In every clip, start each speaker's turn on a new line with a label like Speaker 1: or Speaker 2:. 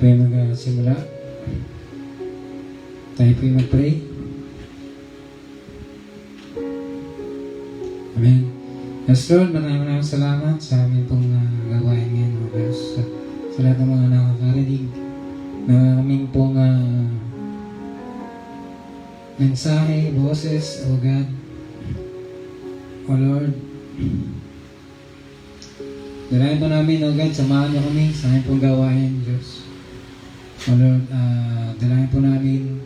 Speaker 1: po yung magsimula. Tayo po yung mag-pray. Amen. Yes, Lord, maraming salamat sa aming pong gawain ngayon, O Diyos. Sa lahat ng mga nakakarinig na aming pong mensahe, boses, O God, O Lord. Dalayan po namin, O God, samahan niyo kami sa aming pong gawain, Diyos. O Lord, dalayan po namin,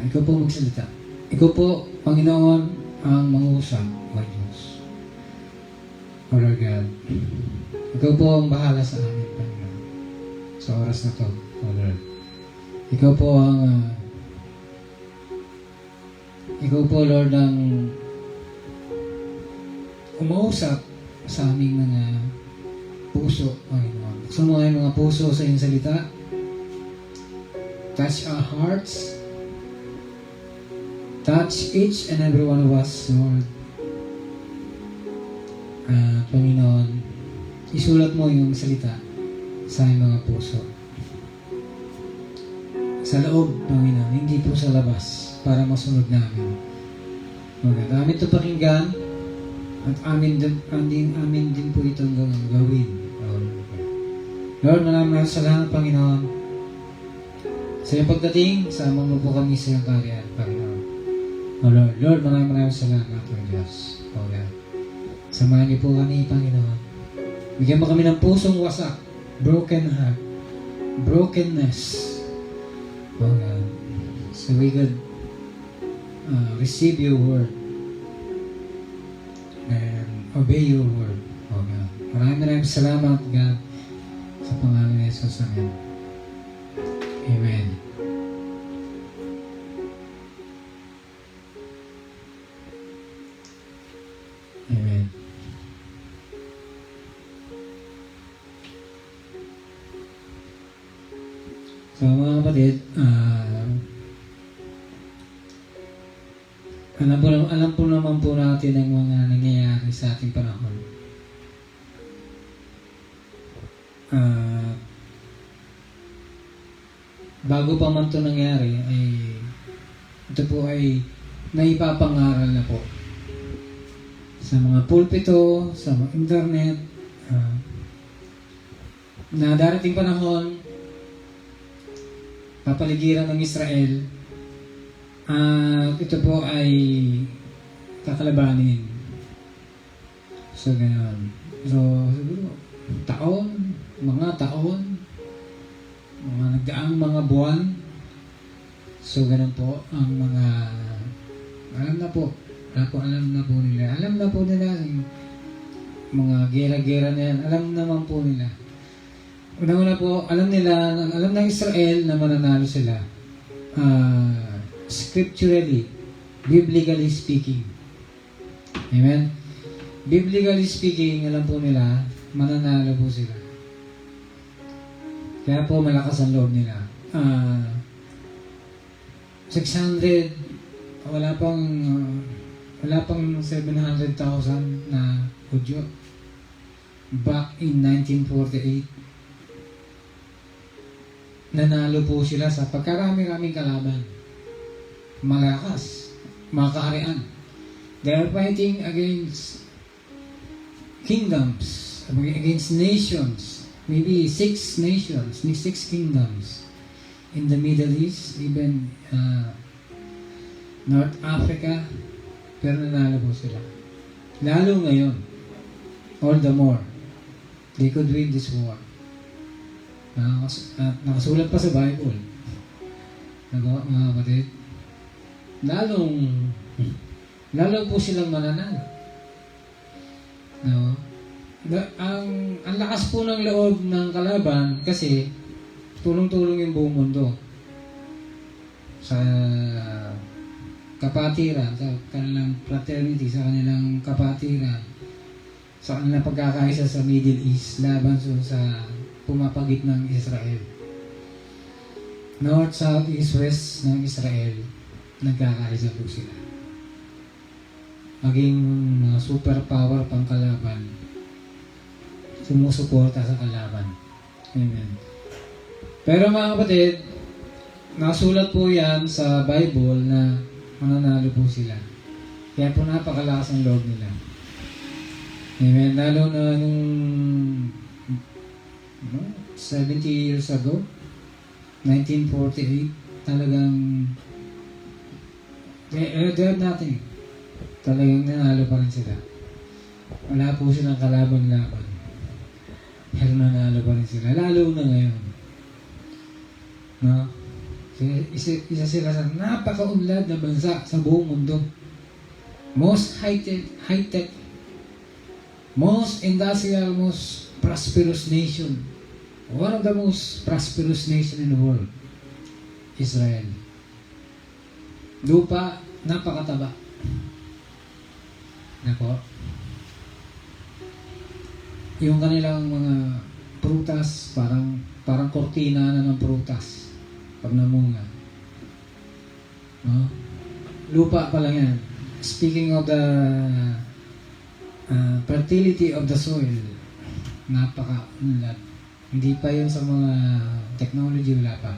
Speaker 1: Ikaw po magsalita. Ikaw po, Panginoon, ang mangusap, O Diyos. O Lord God, Ikaw po ang bahala sa amin, Panginoon, sa oras na to, O Lord. Ikaw po ang, Ikaw po, Lord, ang umausap sa aming mga puso, Panginoon. Buksan mo ang mga puso sa iyong salita. Touch our hearts. Touch each and every one of us, Lord. Panginoon, isulat mo yung salita sa aming mga puso. Sa loob, Panginoon, hindi po sa labas, para masunod namin. Amin ito pakinggan, at amin din po itong gawin. Lord, maraming salamat, Panginoon. Sa iyong pagdating, sama mo po kami sa iyong karyan, Panginoon. O Lord, maraming salamat, O Diyos. O God. Samahan niyo po kami, Panginoon. Bigyan mo kami ng pusong wasak, broken heart, brokenness. O God. So we could receive your word and obey your word, O God. Maraming salamat, God, sa pangalan ni Jesus. Amen. Amen. Amen. So mga kapatid, alam po naman po natin ang mga nangyayari sa ating panahon. Bago pa man ito nangyari, ito po ay naipapangaral na po sa mga pulpito, sa mga internet, na darating panahon, papaligiran ng Israel, ito po ay kakalabanin. So, ganyan. So, siguro, mga nagdaang mga buwan. So, ganun po, ang mga, alam na po nila, mga gera-gera na yan, alam naman po nila. Una-una po, alam ng Israel na mananalo sila. Scripturally, biblically speaking. Amen? Biblically speaking, alam po nila, mananalo po sila. Kaya po malakas ang loob nila. 600, wala pang 700,000 na Hudyo. Back in 1948, nanalo po sila sa pagkarami-raming kalaban. Malakas, mga kaharian. They are fighting against kingdoms, against nations. Maybe 6 nations, 6 kingdoms. In the Middle East, even North Africa, pero nanalo po sila. Lalo ngayon, all the more, they could win this war. Nakasulat pa sa Bible. Mga kapatid, lalong po silang mananalo. No? Ang lakas po ng loob ng kalaban kasi tulong-tulong yung buong mundo sa kapatiran, sa kanilang fraternity, sa kanilang kapatiran, sa kanilang pagkakaisa sa Middle East laban sa pumapagit ng Israel. North, South, East, West ng Israel, nagkakaisa po sila. Maging mga superpower pang kalaban, sumusuporta sa kalaban. Amen. Pero mga kapatid, nasulat po yan sa Bible na mananalo po sila. Kaya po napakalakas ang loob nila. Amen. Lalo na nung 70 years ago, 1948, talagang they had nothing. Talagang nanalo pa rin sila. Wala po silang kalaban-laban. Pero nanalo pa rin sila. Lalo na ngayon. No? Isa sila sa napakaunlad na bansa sa buong mundo. Most high-tech, most industrial, most prosperous nation. One of the most prosperous nation in the world. Israel. Lupa, napakataba. Nako. Yung kanilang mga prutas, parang kortina na ng prutas pag namunga. No? Lupa pa lang yan. Speaking of the fertility of the soil, napaka-unlad. Hindi pa yun sa mga technology, wala pa.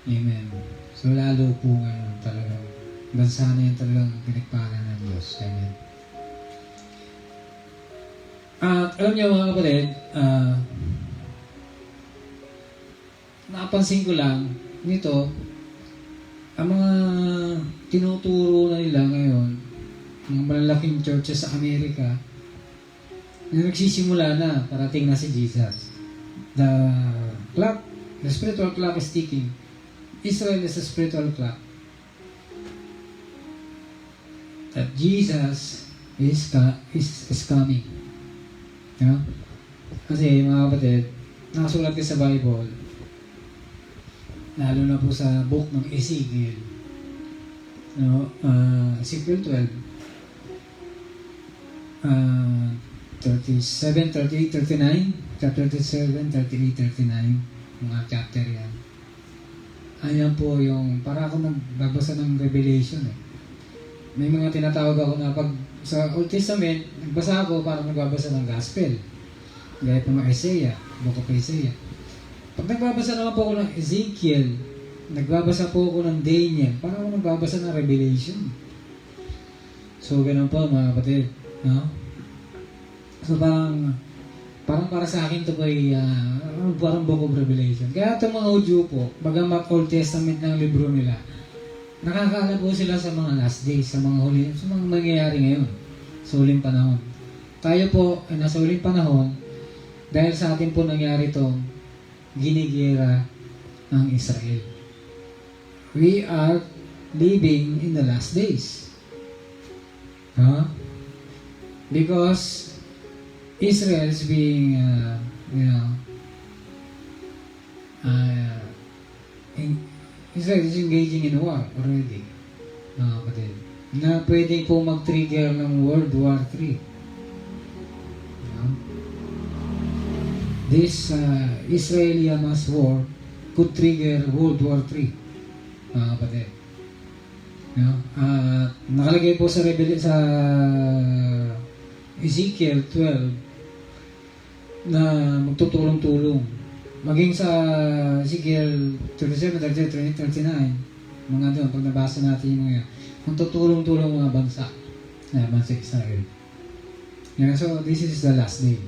Speaker 1: Amen. So lalo po ngayon talagang bansa na yan talagang pinagpala ng Diyos. Amen. At alam niyo mga kapatid, napansin ko lang nito, ang mga tinuturo na nila ngayon, mga malalaking churches sa Amerika, na nagsisimula na, parating na si Jesus. The spiritual clock is ticking. Israel is a spiritual clock. That Jesus is coming. No? Kasi mga kapatid, nakasulat din sa Bible, lalo na po sa book ng Ezekiel, no? Ezekiel 12, 37, 38, 39, chapter 37, 38, 39, mga chapter yan. Ayan po yung, para ako nagbabasa ng Revelation eh. May mga tinatawag ako na pag sa Old Testament, nagbasa ako parang nagbabasa ng Gospel. Gaya po mga Isaiah, Book of Isaiah. Pag nagbabasa naman po ako ng Ezekiel, nagbabasa po ako ng Daniel, parang ako nagbabasa ng Revelation. So, ganun po mga kapatid. No? So, parang para sa akin ito po ay parang Book of Revelation. Kaya itong mga audio po, bagamat Old Testament ng libro nila, nakakaalam po sila sa mga last days, sa mga mangyayari ngayon, sa huling panahon. Tayo po ay nasa huling panahon dahil sa atin po nangyari itong ginigera ng Israel. We are living in the last days. Huh? Because Israel is being, Israel is engaging in war already. Na pwedeng po mag-trigger ng World War III. This Israeli-Hamas war could trigger World War III. Mga kapatid. Nakalagay po sa Ezekiel 12 na magtutulong-tulong. Maging sa Ezekiel 37, 38, 39, mga doon, pag nabasa natin yung mga magtutulong-tulong mga bansa Israel. So, this is the last day.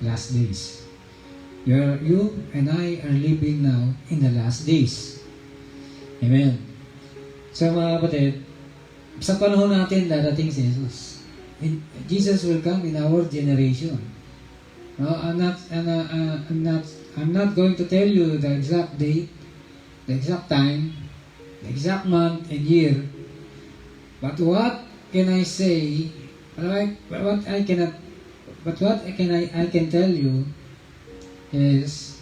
Speaker 1: Last days. You and I are living now in the last days. Amen. So mga kapatid, sa panahon natin darating si Jesus. Jesus will come in our generation. I'm not going to tell you the exact date, the exact time, the exact month and year. But what can I say? What I can tell you is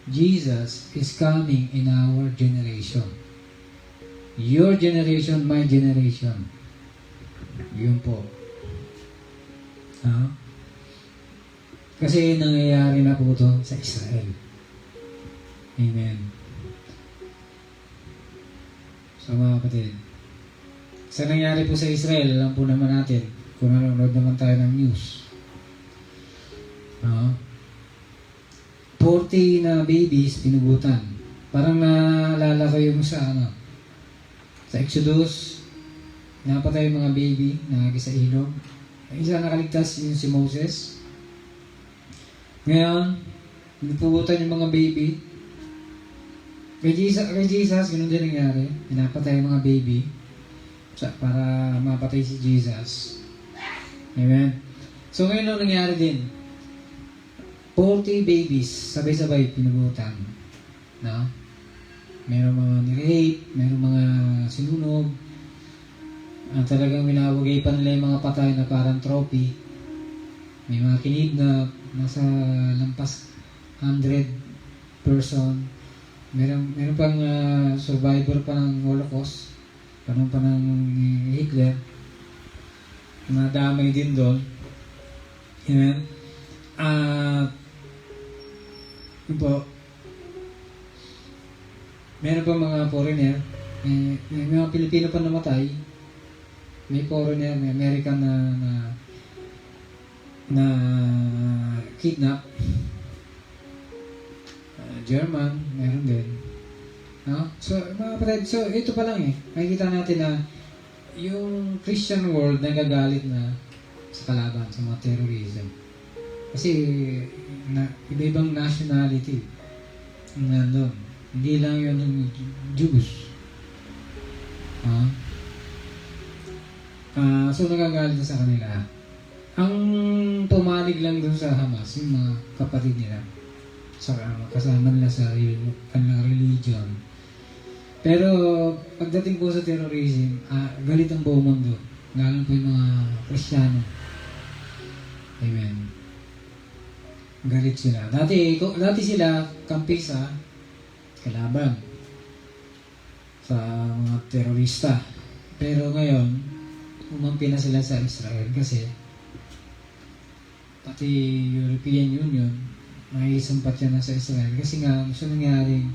Speaker 1: Jesus is coming in our generation. Your generation, my generation. Yun po. Kasi nangyayari na po ito sa Israel. Amen. So mga kapatid, sa nangyari po sa Israel, alam po naman natin, kung nanonood naman tayo ng news. 40 na babies pinugutan. Parang naalala ko yung sa Exodus, napatay yung mga baby na sa ilog. Isa nakaligtas yung si Moses. Ngayon, pinupugutan yung mga baby. Kay Jesus, ganun din nangyari. Pinapatay yung mga baby para mapatay si Jesus. Amen. So ngayon ang nangyari din. 40 babies, sabay-sabay pinugutan. No? Meron mga ni-rape, meron mga sinunog. Talagang minawagay pa nila yung mga patay na parang trophy. May mga kinidnap, nasa lampas 100 person. Meron pang survivor pa ng Holocaust. Meron pa ng Hitler. Nadamay din doon. Amen. Yun po. Meron pa mga foreigner. May mga Pilipino pa namatay. May foreigner, may American na kidnap. German, meron din. No? So, mga kapatid, so ito pa lang makikita natin na yung Christian world nagagalit na sa kalaban, sa mga terrorism. Kasi iba-ibang nationality nandun. Hindi lang yun ng Jews. So nagagalit na sa kanila. Ang pumanig lang dun sa Hamas, yung mga kapatid nila, kasama nila sa kanilang religion. Pero pagdating po sa terrorism, galit ang buong mundo. Lalo po yung mga Kristiyano. Amen. Galit sila. Dati sila kampi sa kalaban sa mga terorista. Pero ngayon, umampi na sila sa Israel kasi pati European Union nakisumpat yan na sa Israel kasi nga gusto nangyaring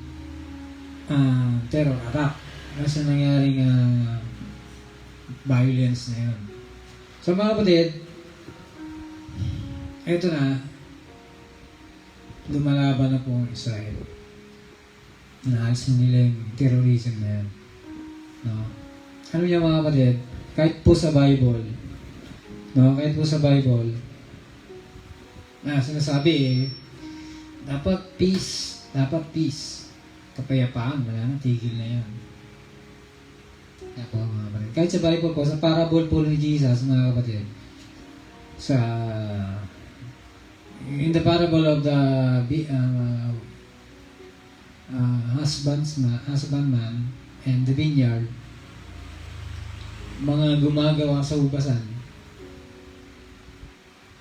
Speaker 1: terror attack. Gusto nangyaring violence na yun. So mga kapatid, eto na, lumalaban na po ang Israel. Naalis na nila yung terrorism na yan. No? Ano niya mga kapatid? Kahit po sa Bible, kahit po sa Bible, sinasabi dapat peace, kapayapaan, wala na, tigil na yan. Ako mga kapatid. Kahit sa Bible po, sa parable po ni Jesus, mga kapatid, in the parable of the husbandman and the vineyard, mga gumagawa sa ubasan,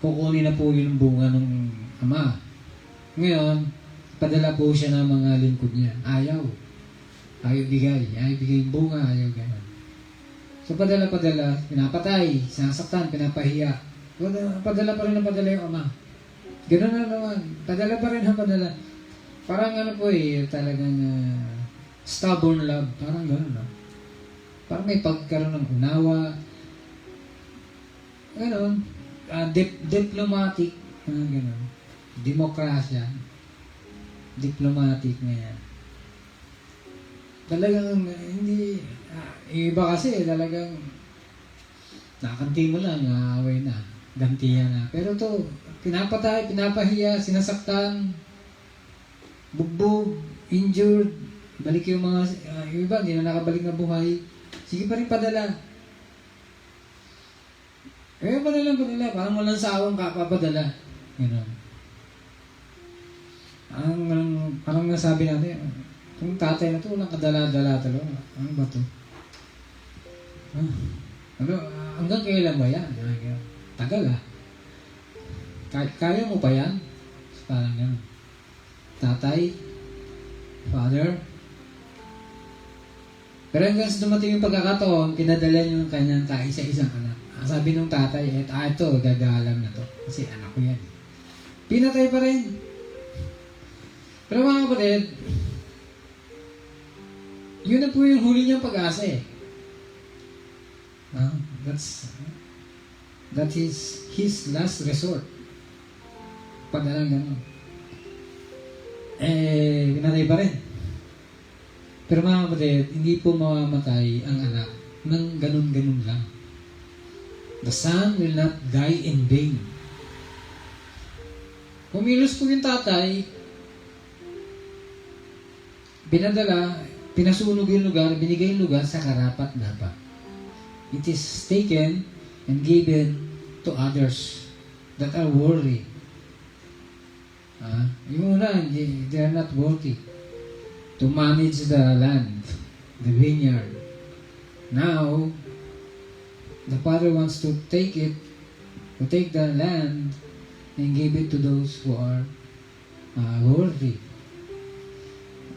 Speaker 1: kukunin na po yung bunga ng ama. Ngayon, padala po siya ng mga lingkod niya. Ayaw bigay yung bunga, ayaw gano'n. So padala, pinapatay, sinasaktan, pinapahiya. Padala pa rin yung ama. Gano'n na naman, padala pa rin ang padala. Parang talagang stubborn love, parang gano'n, no? Parang may pagkaroon ng unawa, gano'n, diplomatic, gano'n, demokrasya, diplomatic na yan. Talagang hindi, iba kasi talagang nakanti mo lang, away na, gantihan na. Pero to, pinapatay, pinapahiya, sinasaktan, bugbog, injured, balik yung mga, yung iba, hindi na nakabalik na buhay. Sige pa rin padala. Padala, parang walang sawang kapapadala. Gano'n. Parang nasabi natin, kung tatay na to, walang kadala-dala talaga. Ano ba to? Hanggang kailan ba yan? Tagal Kaya mo pa yan? Parang gano'n. Tatay, father. Pero hanggang sa dumating yung pagkakataon, pinadala niyo yung kanyang kaisa-isang anak. Sabi nung tatay, ito, gagalang na to. Kasi anak ko yan. Pinatay pa rin. Pero mga kapatid, yun na po yung huli niyang pag-asa That is his last resort. Padalang gano'n. pinatay pa rin. Pero mga kapatid, hindi po mamamatay ang anak ng ganun-ganun lang. The son will not die in vain. Kumilos po yung tatay, pinasunog yung lugar, binigay yung lugar sa karapat-dapat. It is taken and given to others that are worthy. Yung una, they are not worthy to manage the land, the vineyard. Now, the father wants to take the land and give it to those who are worthy.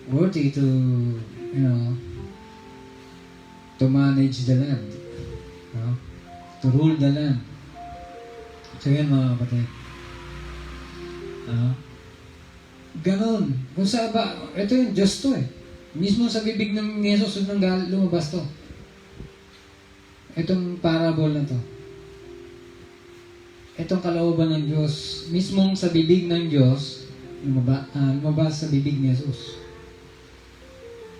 Speaker 1: Worthy to, to manage the land. To rule the land. So yan mga kapatid. Ganon. Kung sa ba, ito yung Diyos to eh. Mismo sa bibig ng Jesus nang lumabas to. Itong parable na to. Itong kalooban ng Diyos, mismong sa bibig ng Diyos, lumabas sa bibig ni Jesus.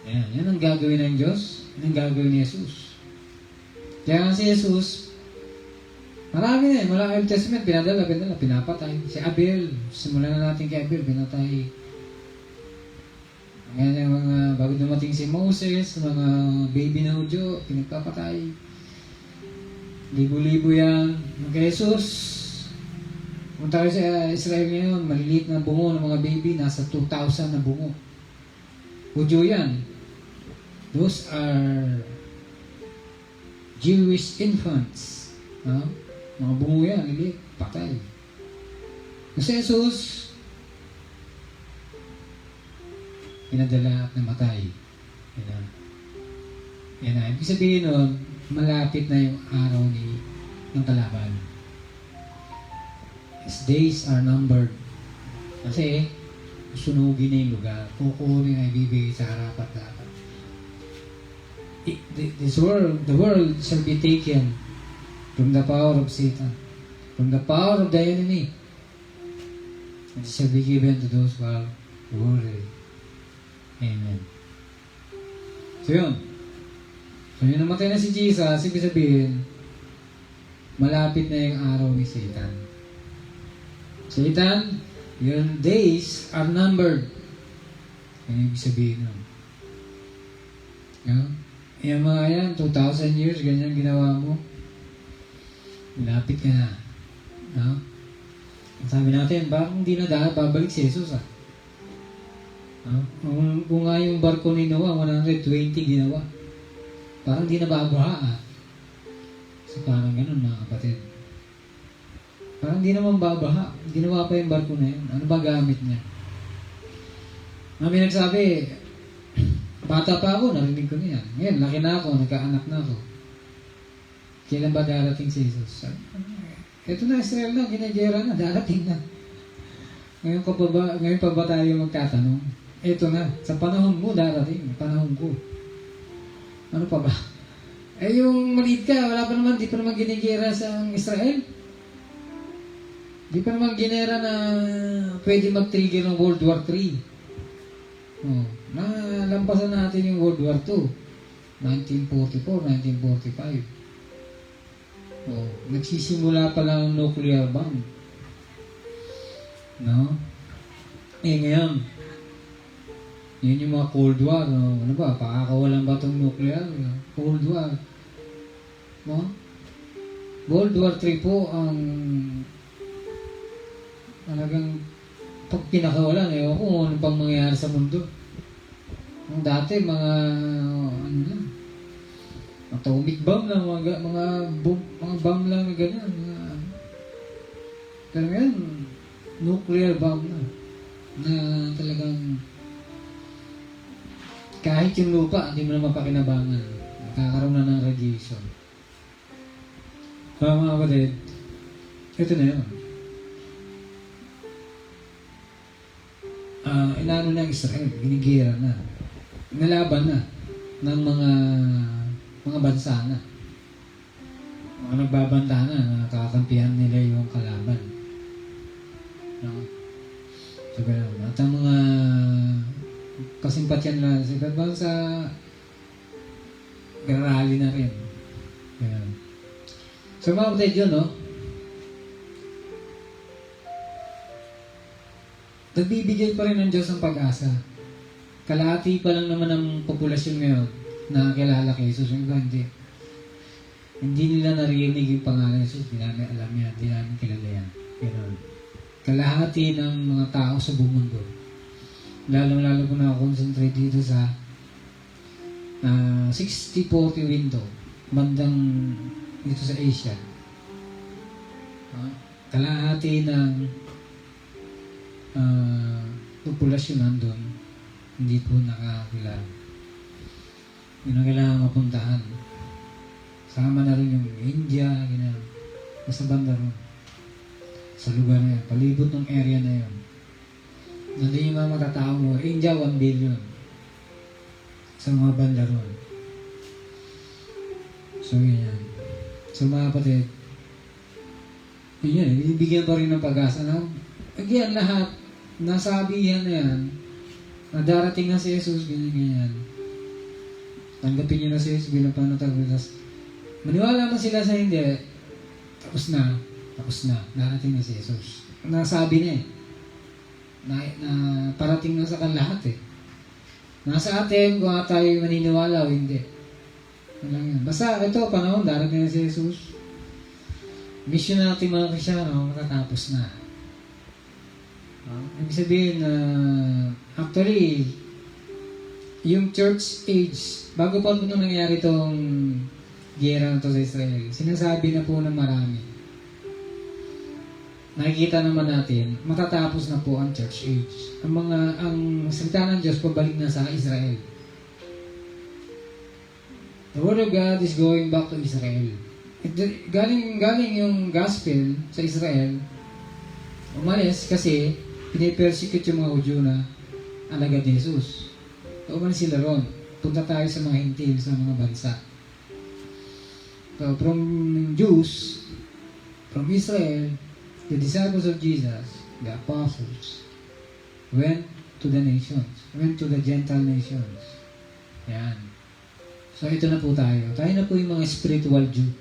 Speaker 1: Yan ang gagawin ng Diyos, yan ang gagawin ni Jesus. Kaya si Jesus, marami na mula Old Testament, pinadala, pinapatay. Si Abel, simulan na natin kay Abel, pinatay. Ngayon yung mga, bago dumating si Moses, mga baby na Hudyo, pinagpapatay. Libo-libo yan. Kay Jesus, kung tayo sa Israel ngayon, maliliit na bungo ng mga baby, nasa 2,000 na bungo. Hudyo yan. Those are Jewish infants. Mga bungo yan, liliit, patay. Kasi Jesus, pinadala at namatay. Yan na. Ibig sabihin nun, malapit na yung araw ng kalaban. His days are numbered. Kasi, sunugin na yung lugar. Kukunin na ibibigay sa harapat-dapat. The world shall be taken from the power of Satan, from the power of the enemy, and it shall be given to those who are worthy. Amen. So yun. So yun, namatay na si Jesus, ibig sabihin, malapit na yung araw ni Satan. Satan, your days are numbered. Yan ibig sabihin nun. Yung mga yan, 2,000 years, ganyan ginawa mo. Malapit ka na. Sabi natin, bakit hindi na dahil babalik si Jesus Kung nga yung barko ni Noah, 120 ginawa. Parang di na babaha So parang ganun mga kapatid. Parang di naman babaha. Ginawa pa yung barko na yun. Ano ba gamit niya? May nagsabi, bata pa ako, narinig ko na yan. Ngayon, laki na ako, nagkaanak na ako. Kailan ba darating si Jesus? Ito na, Israel na, ginagera na, darating na. Ngayon pa ba tayo magtatanong? Ito na, sa panahon mo darating, panahon ko. Ano pa ba? Yung maliit ka, wala pa naman, di pa naman ginagera sa Israel. Di pa naman ginera na pwede mag-trigger ng World War III. Nalampasan natin yung World War II. 1944, 1945. Nagsisimula pa lang ang nuclear bomb. Ngayon, yun yung mga Cold War. Ano ba? Pakakawalan ba itong nuclear? Cold War. World War III po ang talagang pag pinakawalan, ewan ko ano pang mangyayari sa mundo. Ang dati, mga atomic bomb lang, mga bomb lang na ganyan. Pero ngayon, nuclear bomb na talagang kahit yung lupa, hindi mo na mapakinabangan. Nakakaroon na ng radiation. Mga kapatid, ito na yun. Inano na Israel, ginigira na. Nalaban na ng mga bansa na. Mga nagbabanta na, nakakampihan nila yung kalaban. So, ganun. At ang mga simpatyan lang sa iba't bansa, rally na rin. Ayan. So mga kapatid yun, no? Nagbibigay pa rin ng Diyos ng pag-asa. Kalahati pa lang naman ang populasyon ngayon na kilala kay Jesus. Yung iba, hindi. Hindi nila naririnig yung pangalan ni Jesus. Hindi namin alam yan. Hindi namin kilala yan. Ganun. Kalahati ng mga tao sa buong mundo. Lalo ko na-concentrate dito sa 60-40 window. Bandang dito sa Asia. Kalahati ng populasyon nandun. Hindi po nakakilala. Yun ang kailangan mapuntahan. Sama na rin yung India, ganyan. Sa banda ron. Sa lugar na yan. Palibot ng area na yun. Nandun yung mga matatao mo. India, 1 billion. Sa mga banda ron. So, yan. So, mga kapatid, yun, binibigyan pa rin ng pag-asa. Again, lahat, nasabihan na yan, na darating na si Jesus, ganyan. Tanggapin niyo na si Jesus bilang panatagpulas. Maniwala man sila sa hindi, tapos na, darating na si Jesus. Nasabi na na parating na sa kan lahat Nasa atin kung tayo maniniwala o hindi. Basta ito, panahon, darating na si Jesus. Mission natin mga Kristyano, matatapos na. Ibig sabihin na actually, yung church age, bago pa nung nangyari itong giyera na to sa Israel, sinasabi na po ng marami. Nakikita naman natin, matatapos na po ang church age. Ang salita ng Diyos pabalik na sa Israel. The word of God is going back to Israel. Galing yung gospel sa Israel, umalis kasi pinipersecute yung mga Hudyo na alagad ni Jesus. Umalis sila ron. Punta tayo sa mga hintil, sa mga bansa. So, from Jews, from Israel, the disciples of Jesus, the apostles, went to the nations, went to the Gentile nations. Yan. So, ito na po tayo. Tayo na po yung mga spiritual Jew.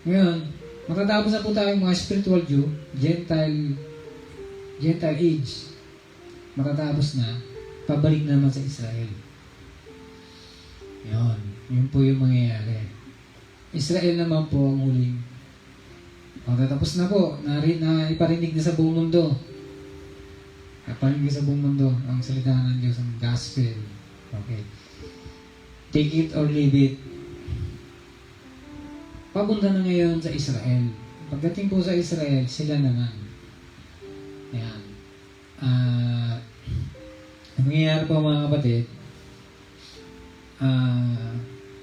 Speaker 1: Ngayon, matatapos na po tayo yung mga spiritual Jew, Gentile age. Matatapos na, pabalik naman sa Israel. Yun. Yun po yung mangyayari. Israel naman po ang huling. Matatapos na po, iparinig na sa buong mundo. Iparinig sa buong mundo ang salita ng Diyos, ang gospel. Okay. Take it or leave it. Papunta na ngayon sa Israel. Pagdating po sa Israel, sila naman. Ayan. Ang nangyayari po mga kapatid,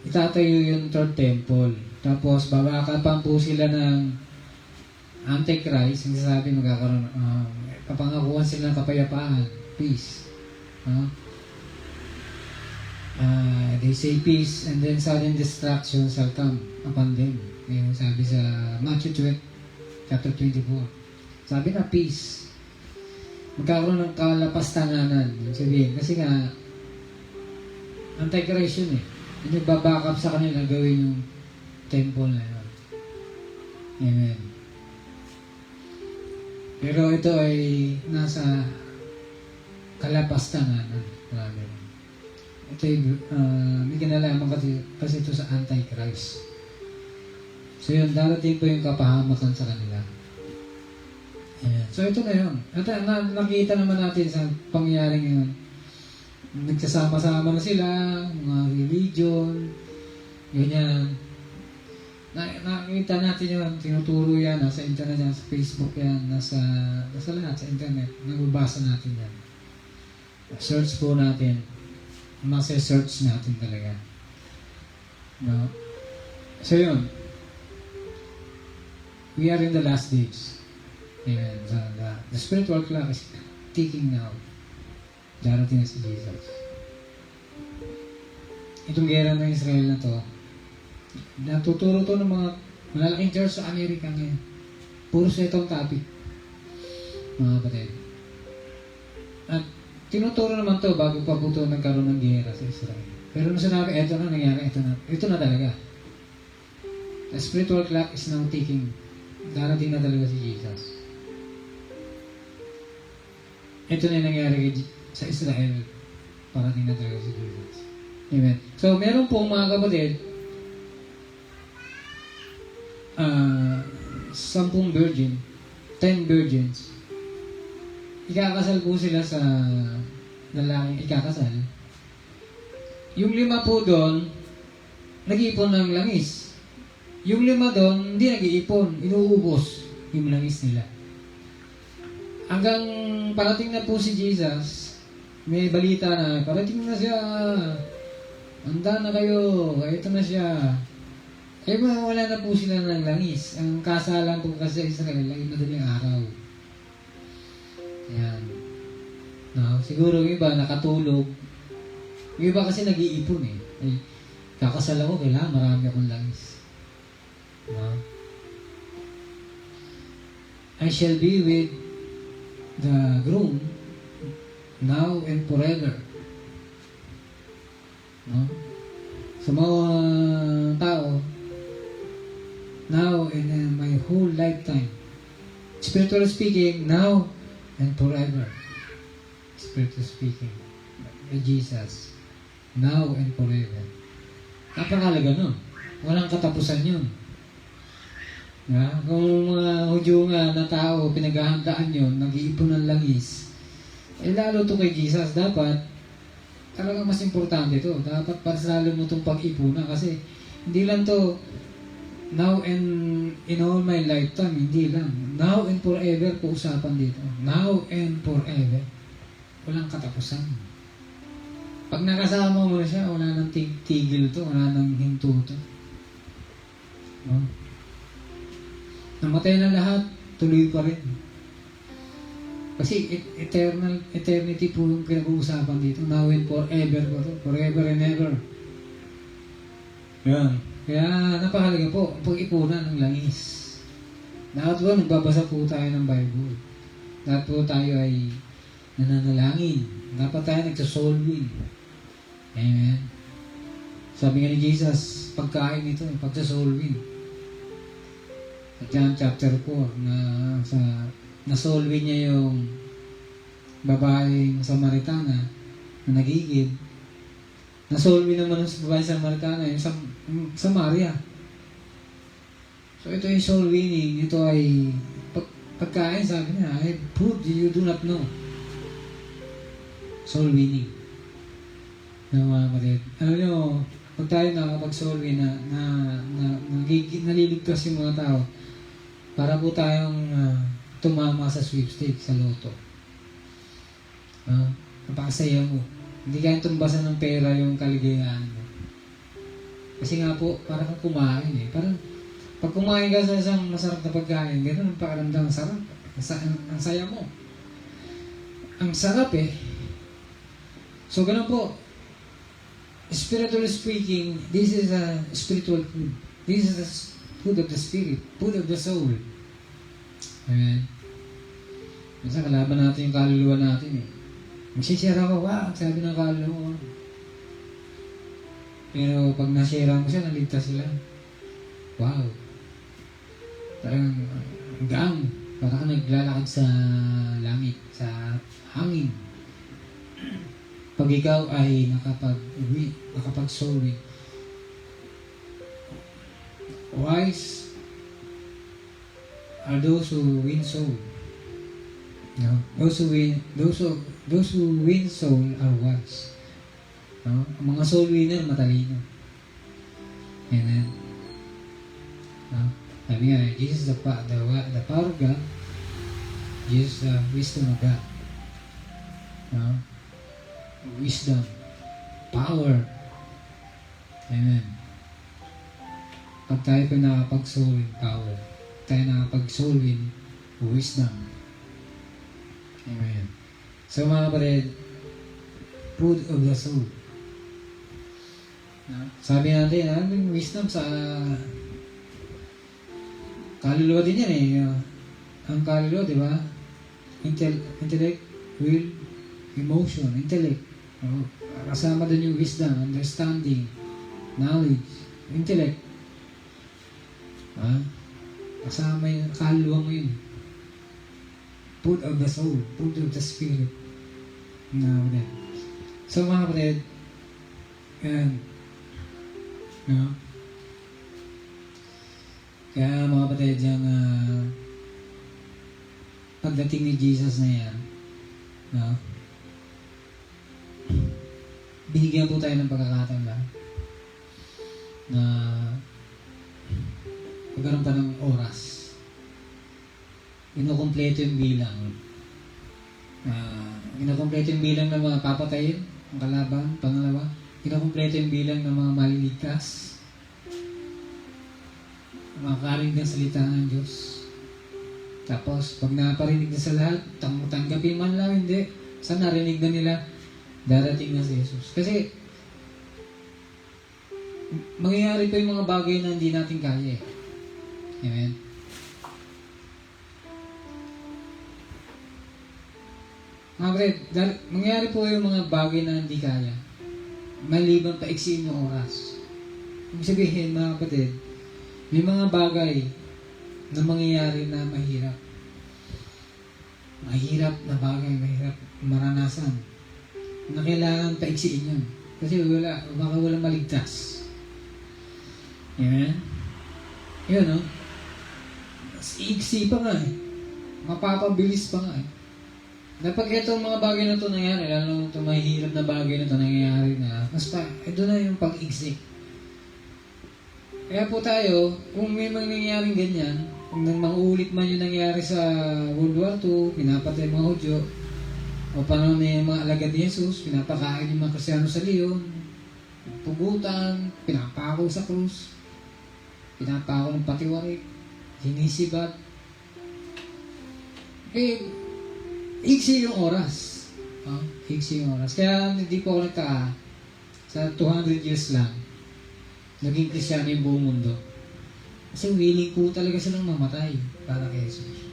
Speaker 1: itatayo yung third temple. Tapos babakapan po sila ng Antichrist. Ang sasabi magkakaroon, kapangakuhan sila ng kapayapaan, peace. They say peace and then sudden destruction shall come upon them. Yung sabi sa Matthew chapter 24. Sabi na peace. Magkakaroon ng kalapastanganan. Sabihin, kasi nga Antichrist yun yung nagbabackup sa kanila gawin yung temple na yun. Amen. Pero ito ay nasa kalapastanganan. Ito ay may kinalaman kasi ito sa Antichrist. So yun, darating po yung kapahamakan sa kanila. Ayan. So ito na yun. At nakita naman natin sa pangyayaring yun. Nagsasama-sama na sila, mga religion, ganyan. Nakita natin yun, tinuturo yan, nasa internet yan, sa Facebook yan, nasa lahat, sa internet. Nagbabasa natin yan. Search po natin. Search natin talaga. No? So yun. We are in the last days. Amen. The spiritual clock is ticking now. Darating na si Jesus. Itong gera ng Israel na to, natuturo to ng mga malalaking church sa Amerika ngayon. Puro sa itong topic. Mga kapatid. At tinuturo naman to bago pa po ito nagkaroon ng giyera sa Israel. Pero nung sinabi, eto na nangyari, ito na talaga. The spiritual clock is now ticking. Darating na talaga si Jesus. Ito na yung nangyari sa Israel. Parating na talaga si Jesus. Amen. So, meron pong mga kapatid, 10 virgin, 10 virgins. Ikakasal po sila sa lalaking ikakasal. Yung 5 po doon, nag-iipon ng langis. Yung 5 doon, hindi nag-iipon, inuubos yung langis nila. Hanggang parating na po si Jesus, may balita na, parating na siya, handa na kayo, ito na siya. Eh wala na po sila ng langis. Ang kasalan po kasi sa Israel ay madaling araw. Ayan. No, siguro yung iba nakatulog. Yung iba kasi nag-iipon eh. Ay, kakasal ako, kailangan marami akong langis. No? I shall be with the groom now and forever. No? Sa mga tao, now and in my whole lifetime. Spiritually speaking, now and forever. Spiritually speaking, Jesus, now and forever. Napakalaga nun. Walang katapusan yun. Kung mga Hudyo nga na tao, pinaghahandaan yun, nag-iipon ng langis, eh lalo to kay Jesus, dapat talagang mas importante to. Dapat pansalo mo itong pag-ipunan kasi hindi lang to now and in all my lifetime, hindi lang. Now and forever po usapan dito. Now and forever. Walang katapusan. Pag nakasama mo na siya, wala nang tigil to, wala nang hinto to. No? Namatay na lahat, tuloy pa rin. Kasi eternity po yung pinag-uusapan dito. Now and forever po to. Forever and ever. Yan. Kaya napakalaga po, pag-ipunan ng langis. Dapat po, nagbabasa po tayo ng Bible. Dapat po tayo ay nananalangin. Dapat tayo nagsasoul win. Amen. Sabi nga ni Jesus, pagkain ito, pagsasoul win. Sa John chapter 4, na soul win niya yung babaeng Samaritana na nagigib. Na-solve naman ng babae sa Samaritana, yung Samaria. So ito yung soul winning, ito ay pagkain, sabi niya, ay food you do not know. Soul winning. Na mga kapatid. Alam niyo, pag tayo nakapag-soul win naliligtas yung mga tao, para po tayong tumama sa sweepstakes, sa loto. Napakasaya mo. Hindi kaya tumbasan ng pera yung kaligayahan mo. Kasi nga po, parang kung kumain eh. Parang, pag kumain ka sa isang masarap na pagkain, gano'n ang pakaramdam, ang sarap. Ang saya mo. Ang sarap eh. So, gano'n po. Spiritually speaking, this is a spiritual food. This is the food of the spirit, food of the soul. Amen. Minsan kalaban natin yung kaluluwa natin eh. Magsishare ako, wow, sabi ng kaluluwa. Pero pag nashare mo siya, naligtas sila. Wow. Parang hanggang, parang naglalakad sa langit, sa hangin. Pag ikaw ay nakapag-soul win. Wise are those who win soul. No? Those who win soul are wise. No? Ang mga soul winner, matalino. Amen. No? Sabi nga, Jesus is the power of God. Jesus is the wisdom of God. No? Wisdom. Power. Amen. Pag tayo pa nakapag-soul win, power. Pag tayo nakapag-soul win, wisdom. Amen. So mga kapatid, food of the soul. Sabi natin, yung wisdom sa kaluluwa din yan eh. Ang kaluluwa, di ba? Intellect, will, emotion, intellect. Oh, kasama doon yung wisdom, understanding, knowledge, intellect. Kasama yun, kaluluwa mo yun. Food of the soul, food of the spirit. So mga kapatid, yan. No? Kaya mga kapatid, yung pagdating ni Jesus na yan, no? Binigyan po tayo ng pagkakataon lang na magkaroon pa ng oras. Kinukumpleto yung bilang. Kinukumpleto yung bilang ng mga papatayin, ang kalaban, pangalawa. Kinukumpleto yung bilang ng mga maliligtas. Makakaring ng salita ng Diyos. Tapos, pag naparinig na sa lahat, tanggapin man lang, hindi. Saan narinig na nila, darating na si Jesus. Kasi, mangyayari pa yung mga bagay na hindi natin kaya eh. Amen? Mga kapatid, mangyayari po yung mga bagay na hindi kaya. Maliban pa iksiin yung oras. Ibig sabihin, mga kapatid, may mga bagay na mangyayari na mahirap. Mahirap na bagay, mahirap maranasan. Na kailangan paiksiin yun. Kasi baka walang maligtas. Amen? Yun, no? Iksi pa nga eh. Mapapabilis pa nga eh. Kapag itong mga bagay na ito nangyari, lalo itong mahirap na bagay na ito nangyayari na, mas pa, ito na yung pag-igsik. Kaya po tayo, kung may mangyayaring ganyan, kung mang-ulit man yung nangyari sa World War II, pinapatay mga Hudyo, o panahon na yung mga alagad ni Jesus, pinapakain yung mga Kristyano sa leon, pugutan, pinapako sa krus, pinapako ng patiwarik, sinisibat. Higsi yung oras. Higsi yung oras. Kaya hindi po ako nagtaka, sa 200 years lang, naging Kristyano yung buong mundo. Kasi willing po talaga silang mamatay para kay Jesus.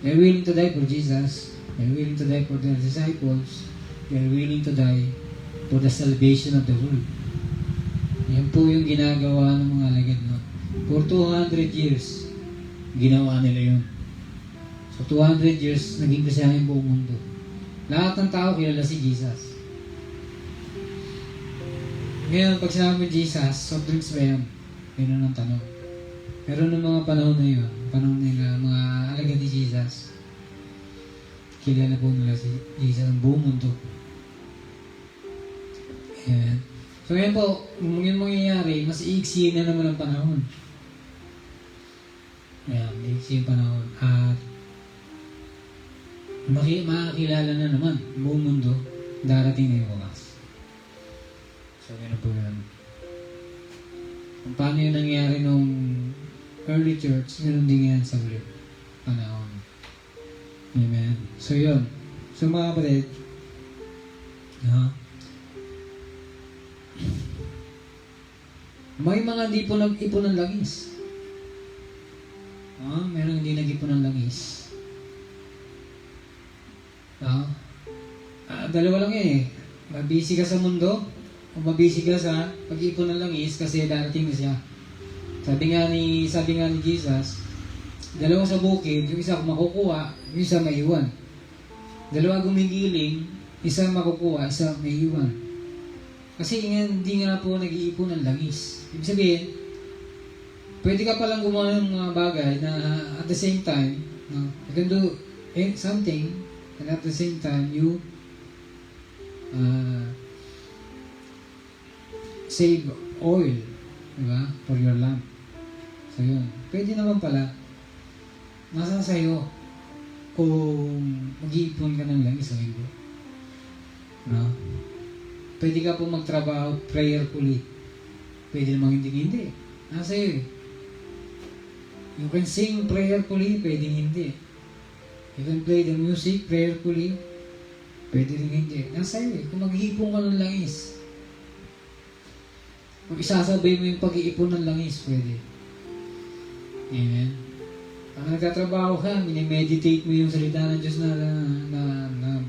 Speaker 1: They're willing to die for Jesus. They're willing to die for their disciples. They're willing to die for the salvation of the world. Yan po yung ginagawa ng mga alagad nun. For 200 years, ginawa nila yun. So 200 years, naging Kristyano yung buong mundo. Lahat ng tao kilala si Jesus. Ngayon, pag sinabi Jesus, soft drinks ba yan? Yun ang tanong. Pero noong mga panahon na yun, panahon nila, mga alagad ni Jesus, kilala po nila si Jesus ang buong mundo. Ayan. So ngayon po, yung mangyayari, mas iiksi na naman ang panahon. Ayan, iiksi yung panahon. At makakilala na naman ang buong mundo, darating na yung wakas. So ganun po yan. Kung paano yung nangyari nung early church, ganun din yan sa ulit panahon. Amen. So yun. So mga kapatid, may mga hindi po nag-ipon ng langis. Meron hindi nag-ipon ng langis. Dalawa lang eh. Mabisi ka sa mundo, o mabisi ka sa pag-ipon ng langis kasi darating na siya. Sabi nga ni Jesus, dalawa sa bukid, yung isa makukuha, yung isa maiwan. Dalawa gumigiling, isa makukuha, isa maiwan. Kasi hindi nga po nag-iipon ng langis. Ibig sabihin, pwede ka palang gumawa ng mga bagay na at the same time, you can do something, and at the same time, you save oil, diba? For your lamp. So yun. Pwede naman pala, nasa sa'yo kung mag-iipon ka ng langis o hindi. No? Pwede ka po magtrabaho prayerfully. Pwede namang hindi. Nasa sa'yo eh. You can sing prayerfully, pwede hindi. You can play the music prayerfully, pwede rin hindi. Nasa sa'yo eh. Kung mag-iipon ka ng langis, kung isasabay mo yung pag-iipon ng langis, pwede. Amen. Pag nagtatrabaho ka, minimeditate mo yung salita ng Diyos na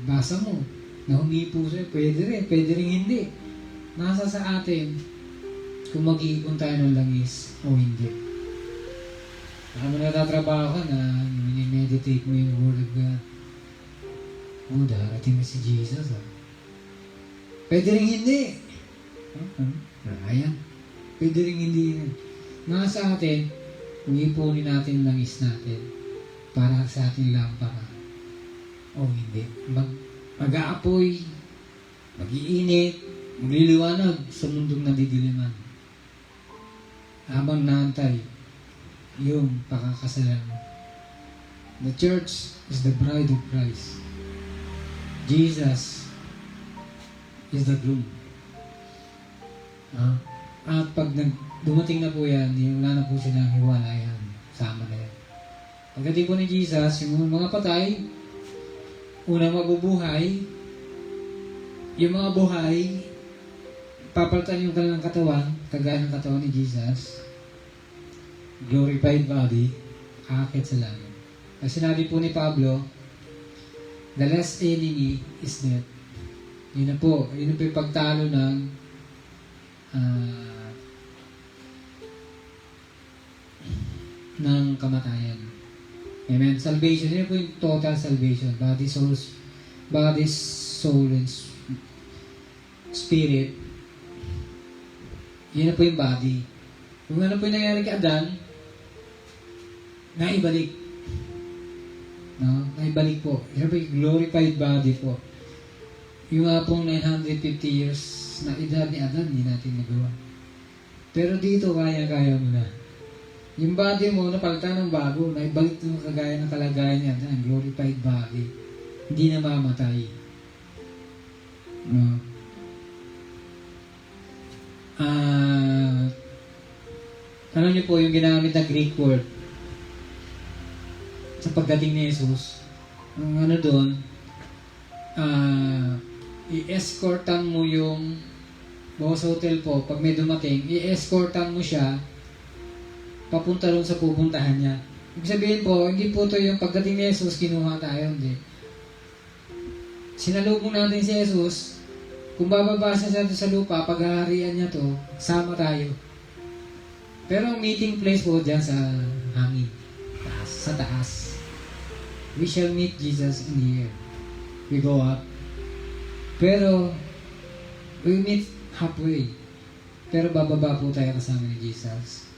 Speaker 1: basa mo. na humipo sa'yo. Pwede rin hindi. Nasa sa atin kung mag-iipon tayo ng langis o hindi. Baka mo natatrabaho ka na minimeditate mo yung Word of God. Darating na si Jesus Pwede rin hindi. Ayan. Pwede rin hindi yun. Nasa atin, kung ipunin natin ang langis natin para sa ating lampara o hindi. Mag-aapoy, mag-iinit, magliliwanag sa mundong nadidiliman. Habang naantay, yung pakakasalan mo. The church is the bride of Christ. Jesus is the groom. At pag dumating na po yan, wala na po silang hiwalayan. Sama na yan. Pagdating po ni Jesus, yung mga patay, unang mabubuhay, yung mga buhay, papalitan yung kanilang katawan, kagaya ng katawan ni Jesus, glorified body, aakit sa langit. Kasi sinabi po ni Pablo, the last enemy is death. Yun na po yung pagtalo ng kamatayan. Amen. Salvation, yun po yung total salvation. Body, soul, and spirit. Yun na po yung body. Kung ano po yung nangyari kay Adan, naibalik. No? Naibalik po. Yun po yung glorified body po. Yung nga pong 950 years na edad ni Adan, hindi natin nagawa. Pero dito, kaya-kaya mo na. Yung body mo, napalitan ng bago, naibalik mo kagaya ng kalagayan niya, ang glorified body. Hindi na mamatay. No? Alam niyo po, yung ginamit na Greek word sa pagdating ni Jesus, ang ano doon, i-escortan mo yung sa hotel po, pag may dumating, i-escortan mo siya papunta rin sa pupuntahan niya. Ibig sabihin po, hindi po ito yung pagdating ni Jesus, kinuha tayo, hindi. Sinalubong natin si Jesus, kung bababa siya sa lupa, paghaharian niya to, sama tayo. Pero ang meeting place po dyan sa hangin, sa taas. We shall meet Jesus in the air. We go up. Pero, we meet halfway. Pero bababa po tayo kasama ni Jesus.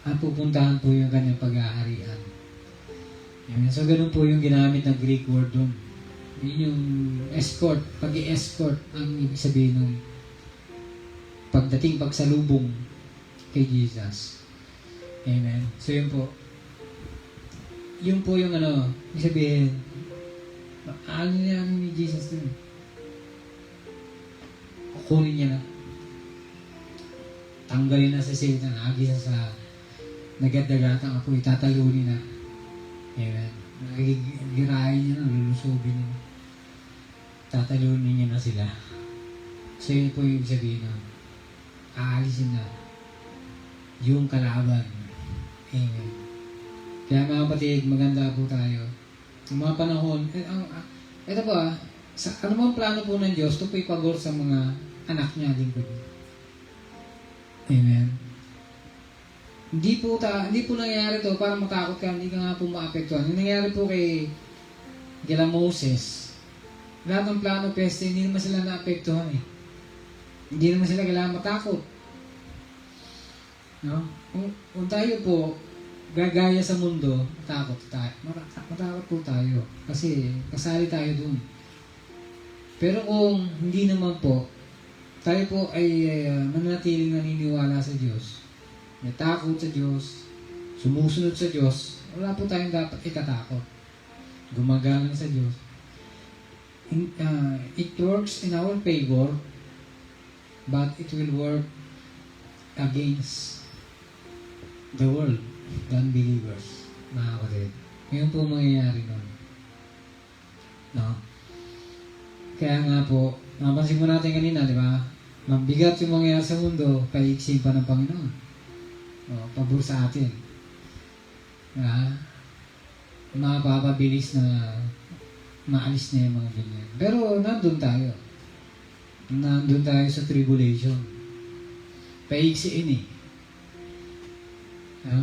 Speaker 1: At pupuntahan po yung kanyang paghaharian. So, ganun po yung ginamit ng Greek word doon. Yun yung escort, pag-i-escort ang ibig sabihin ng pagdating, pagsalubong kay Jesus. Amen. So, yun po. Yun po yung ibig sabihin, ano niya ni Jesus doon? Kukunin niya na. Tanggalin na sa Satan, agisa sa nagadagatang apoy, tatalunin na. Amen. Girahin niya na, lulusubin niya. Tatalunin niya na sila. So yun po yung sabihin na, aalisin na yung kalaban. Amen. Kaya mga kapatid, maganda po tayo. Yung mga panahon, ito po sa anumang plano po ng Diyos, ito po ipagor sa mga anak niya din po. Amen. Hindi po nangyayari to para matakot ka, hindi ka nga po maapektuhan. Yung nangyayari po kay Moses, lahat ng plano peste, hindi naman sila naapektuhan eh. Hindi naman sila kailangan matakot. No? Kung tayo po, gagaya sa mundo, matakot po tayo. Kasi kasali tayo dun. Pero kung hindi naman po, tayo po ay mananatiling naniniwala sa Diyos, may takot sa Diyos, sumusunod sa Diyos, wala po tayong dapat itatakot. Gumagalang sa Diyos. It works in our favor, but it will work against the world, the unbelievers, mga kapatid. Ngayon po mangyayari nun. No? Kaya nga po, napansin mo natin kanina, di ba? Mabigat yung mangyayari sa mundo, paiksin pa ng Panginoon. Pabor sa atin. Mapapabilis na maalis na yung mga ganyan. Pero nandun tayo. Nandun tayo sa tribulation. Paiksiin eh.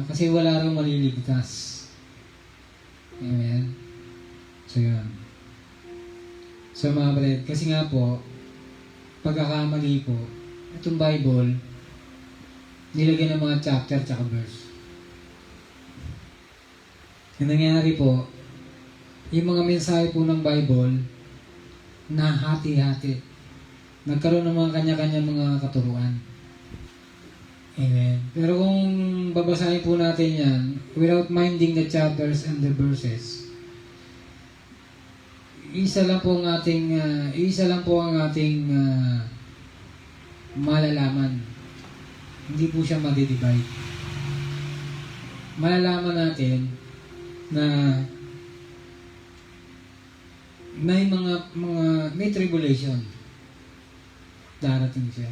Speaker 1: Kasi wala rin maliligtas. Amen. So yun. So mga kapatid, kasi nga po, pagkakamali po, itong Bible, nilagyan ng mga chapter tsaka verse. Yung nangyari po, yung mga mensahe po ng Bible, nahati-hati. Nagkaroon ng mga kanya-kanya mga katuruan. Amen. Pero kung babasahin po natin yan, without minding the chapters and the verses, isa lang po ang ating malalaman. Hindi po siya madidivide. Malalaman natin na may tribulation. Darating siya.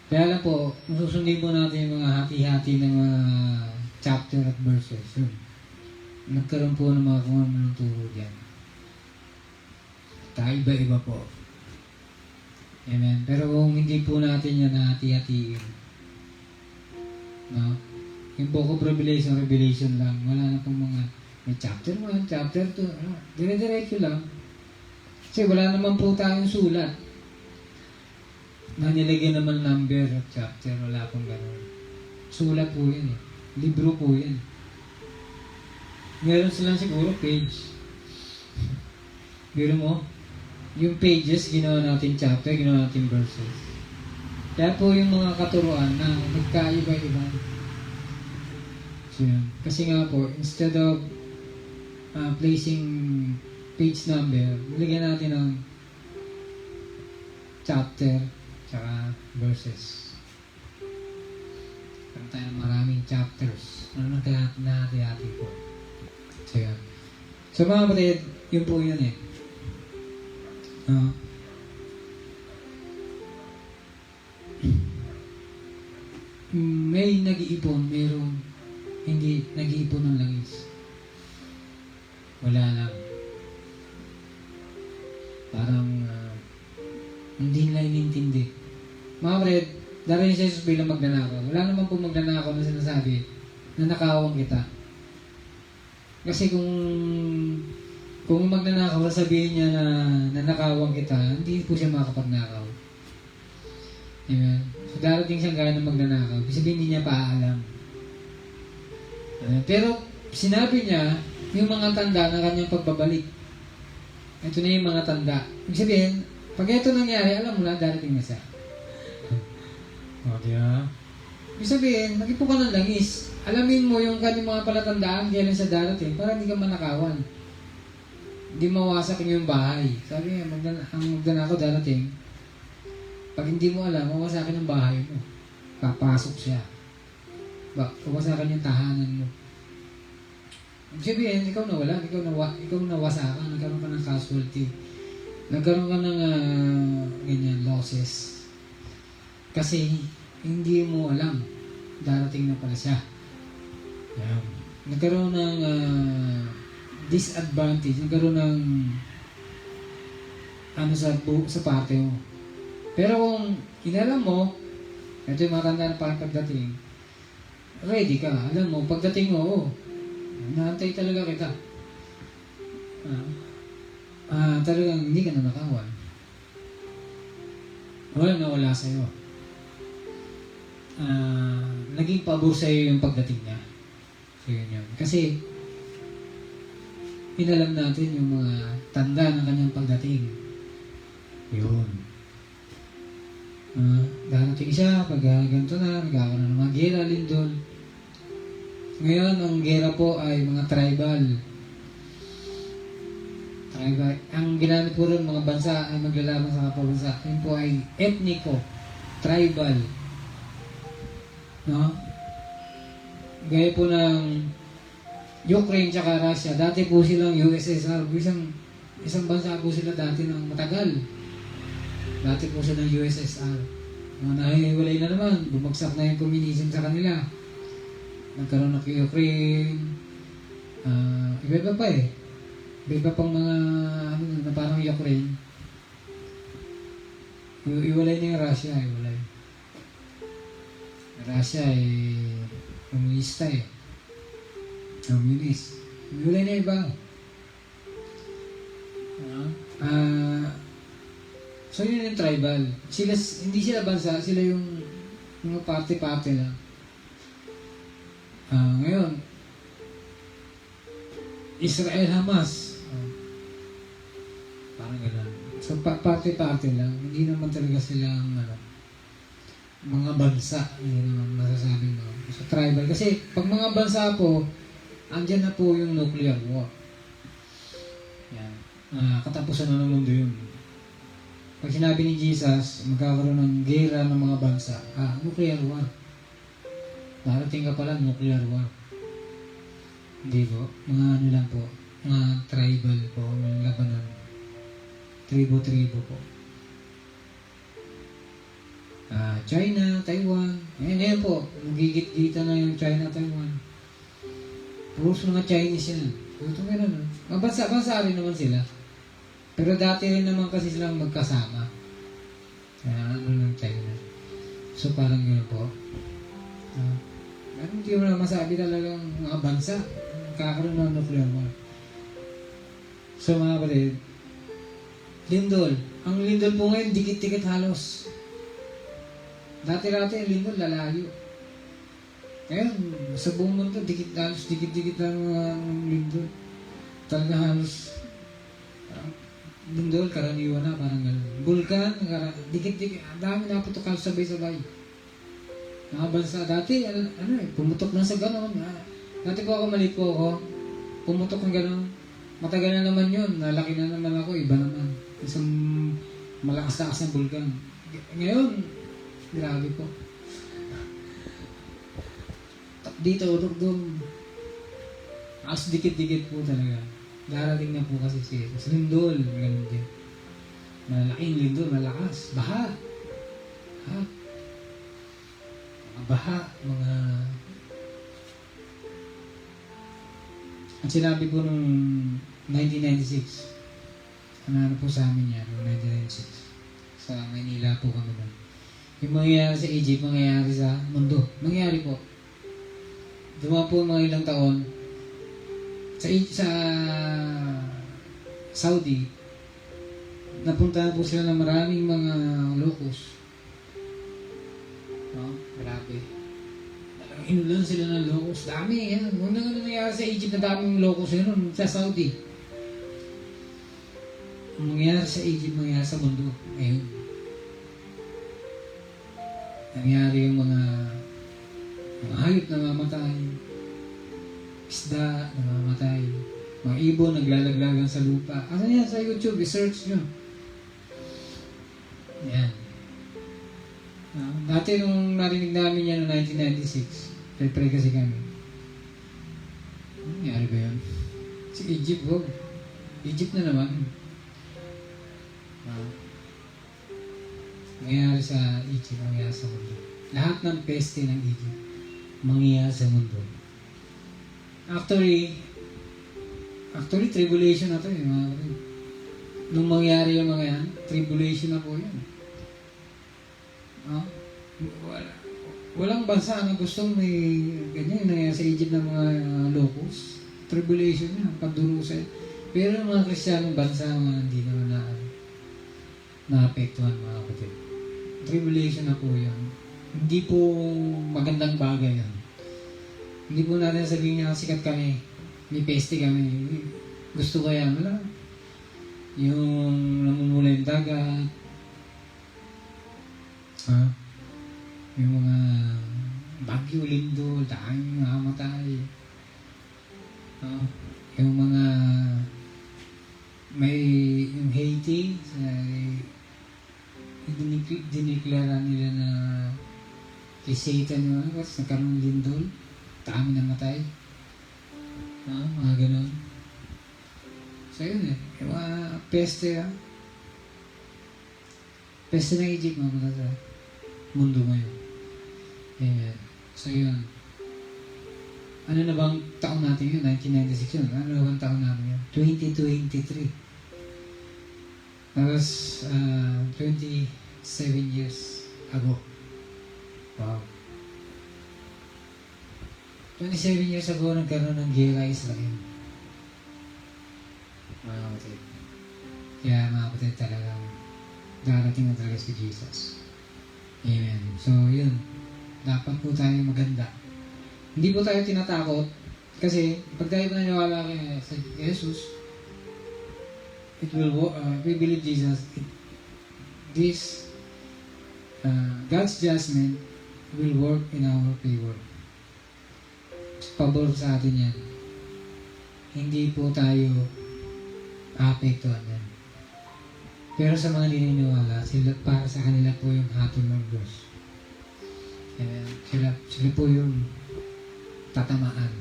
Speaker 1: Kaya lang po, susundin po natin yung mga hati-hati ng mga chapter at verses. Yun. Nagkaroon po ng mga kung ano ng turo dyan. Iba-iba po. Amen. Pero kung hindi po natin yan hati-hatiin, no? Yung book of Revelation lang. Wala na pong mga may chapter 1, chapter 2. Dire-diretso lang. Kasi wala naman po tayong sulat na nilagyan naman number at chapter. Wala pong gano'n. Sulat po yan eh. Libro po yan. Meron silang siguro page. Biro mo? Yung pages, ginawa natin chapter, ginawa natin verses. Kaya po yung mga katuruan na nagkaiba-iba. So, yun. Kasi nga po, instead of placing page number, nilagyan natin ng chapter tsaka verses. Karoon tayo ng maraming chapters. Ano nahati-hati po. So, yun. So, mga kapatid, yun po yun eh. May nag-iipon, mayroong hindi nag-iipon ng langis. Wala lang. Parang hindi nila inintindi. Mga kapatid, darating si Jesus bilang magnanakaw. Wala naman po magnanakaw na sinasabi na nakawang kita. Kasi kung magnanakaw, sabihin niya na nanakawang kita, hindi po siya makapagnakaw. Amen. So, darating siyang gaya ng magnanakaw. Sabihin, hindi niya paalam. Pero, sinabi niya, yung mga tanda ng kanyang pagbabalik. Ito na yung mga tanda. Ibig sabihin, pag ito nangyari, alam mo na, darating na siya. O, diba? Ibig sabihin, mag-ipo ka ng langis. Alamin mo yung kanyang mga palatandaan kailan siya darating para hindi ka manakawan. Hindi mawasak yung bahay. Sabi niya, ang magnanakaw darating, pag hindi mo alam, mawasakin ang bahay mo. Papasok siya. Pawasakan yung tahanan mo. Sabihin, ikaw nawala, ikaw nawasakan, nagkaroon ka ng casualty. Nagkaroon ka ng ganyan, losses. Kasi, hindi mo alam, darating na pala siya. Yeah. Nagkaroon ng disadvantage, nagkaroon ng sa parte mo. Pero kung inalam mo, ito yung matanda na pagdating, ready ka. Alam mo, pagdating mo, naantay talaga kita. Talagang hindi ka nanakawan. Walang nawala sa'yo. Naging pabor sa'yo yung pagdating niya. So yun. Kasi, inalam natin yung mga tanda ng kanyang pagdating. Yun. Darating siya, pag ganito na, nagkakaroon ng mga gera, lindol. Ngayon, ang gera po ay mga tribal. Ang ginamit po rin mga bansa ay maglalaban sa kapwa bansa. Yun po ay ethniko, tribal. No? Gaya po ng Ukraine tsaka Russia. Dati po silang USSR. Isang bansa po sila dati ng matagal. Dati po silang USSR. Nahihiwalay na naman. Bumagsak na yung communism sa kanila. Nagkaroon ng Ukraine. Iba-iba pa eh. May iba pang mga ano na parang Ukraine. Iwalay na yung Russia, iwalay. Russia komunista Communist. Iwalay na iba. So yun yung tribal. Sila, hindi sila bansa, sila yung mga party-party lang. Ngayon, Israel Hamas. Parang gano'n. So party-party lang. Hindi naman talaga silang mga bansa. Hindi naman masasabing mga. So tribal. Kasi pag mga bansa po, andyan na po yung nuclear war. Yan. Katapusan na ng mundo yun. Pag sinabi ni Jesus, magkakaroon ng gera ng mga bansa, nuclear war. Darating ka pala, nuclear war. Hindi po. Mga ano lang po. Mga tribal po. Mga labanan. Tribo-tribo po. China, Taiwan. Ngayon po. Magigit-gita na yung China, Taiwan. Puros mga Chinese yan. Ito meron. Bansa rin naman sila. Pero dati rin naman kasi silang magkasama. Ano ng China. So parang gano'n po. Hindi mo na masabi talagang mga bansa kakaroon ng nuclear war. So mga kapatid, lindol. Ang lindol po ngayon, dikit-dikit halos. Dati-dati, lindol, lalayo. Ngayon, sa buong mundo, halos dikit-dikit lang ang lindol. Talaga halos, lindol, karaniwan na, parang gano'n. Bulkan, dikit-dikit, ang dami naputok sabay-sabay. Mga bansa, dati, pumutok lang sa gano'n. Dati po ako, maliit po ako, pumutok ng gano'n. Matagal na naman yun, nalaki na naman ako, iba naman. Isang malakas-lakas ng bulkan. Ngayon, grabe po. Dito, doon, as dikit-dikit po talaga. Darating na po kasi siya. Sa lindol, gano'n din. Malaking lindol, malakas. Baha. Baha, mga... At sinabi po nung 1996, ano po sa amin yan, noong 1996. Sa Manila po kami nun. Yung mangyayari sa Egypt, mangyayari sa mundo. Mangyayari po. Dumaan po mga ilang taon, sa Saudi, napuntahan po sila ng maraming mga locust. Grabe. Inulan sila ng locust. Dami yan. Unang nangyari sa Egypt na daming locust yun sa Saudi. Ang mangyayari sa Egypt, mangyayari sa mundo. Ayun. Nangyari yung mga hayop na mamatay. Isda na mamatay. Mga ibon naglalaglagan sa lupa. Asan yan sa YouTube? I-search nyo. Yan. Dati nung narinig namin yan noong 1996, pre kasi kami. Nangyari ba yun? Si Egypt, Egypt na naman. Nangyari sa Egypt, nangyari sa mundo. Lahat ng peste ng Egypt, mangyayari sa mundo. Actually, tribulation na to eh. Nung mangyari yung mga yan, tribulation na po yan. Walang bansa na gustong may ganyan na sa Egypt ng mga locals. Tribulation yan, pagdurusa. Pero yung mga Kristiyanong bansa, hindi naman naapektuhan mga kapatid. Tribulation na po yan. Hindi po magandang bagay yan. Hindi po natin sabihin niya, sikat kami, may peste kami. Gusto ko yan, wala. Yung namumula yung dagat, yung mga bagyo, lindol, daming nakamatay. Yung mga may yung Haiti, diniklara nila na kay Satan yung kasi nagkaroon ng lindol, dami namatay. Mga ganun. So yun yung mga peste peste ng Egypt mga sa mundo ngayon. Amen. So yun. Ano na bang taon natin yun? 1996 yun. Ano na bang taon namin yun? 2023. That was 27 years ago. Wow. 27 years ago, nagkaroon ng gera Israel. Mga kapatid. Kaya mga kapatid, talagang darating na talaga si Jesus. Amen. So, yun. Dapat po tayo maganda. Hindi po tayo tinatakot kasi pag tayo naniniwala kay Jesus, it will work. We believe Jesus. This God's judgment will work in our favor. Pabor sa atin yan. Hindi po tayo apektuhan yan. Pero sa mga naniniwala, sila, para sa kanila po yung hatol ng Diyos. Sila po yung tatamaan.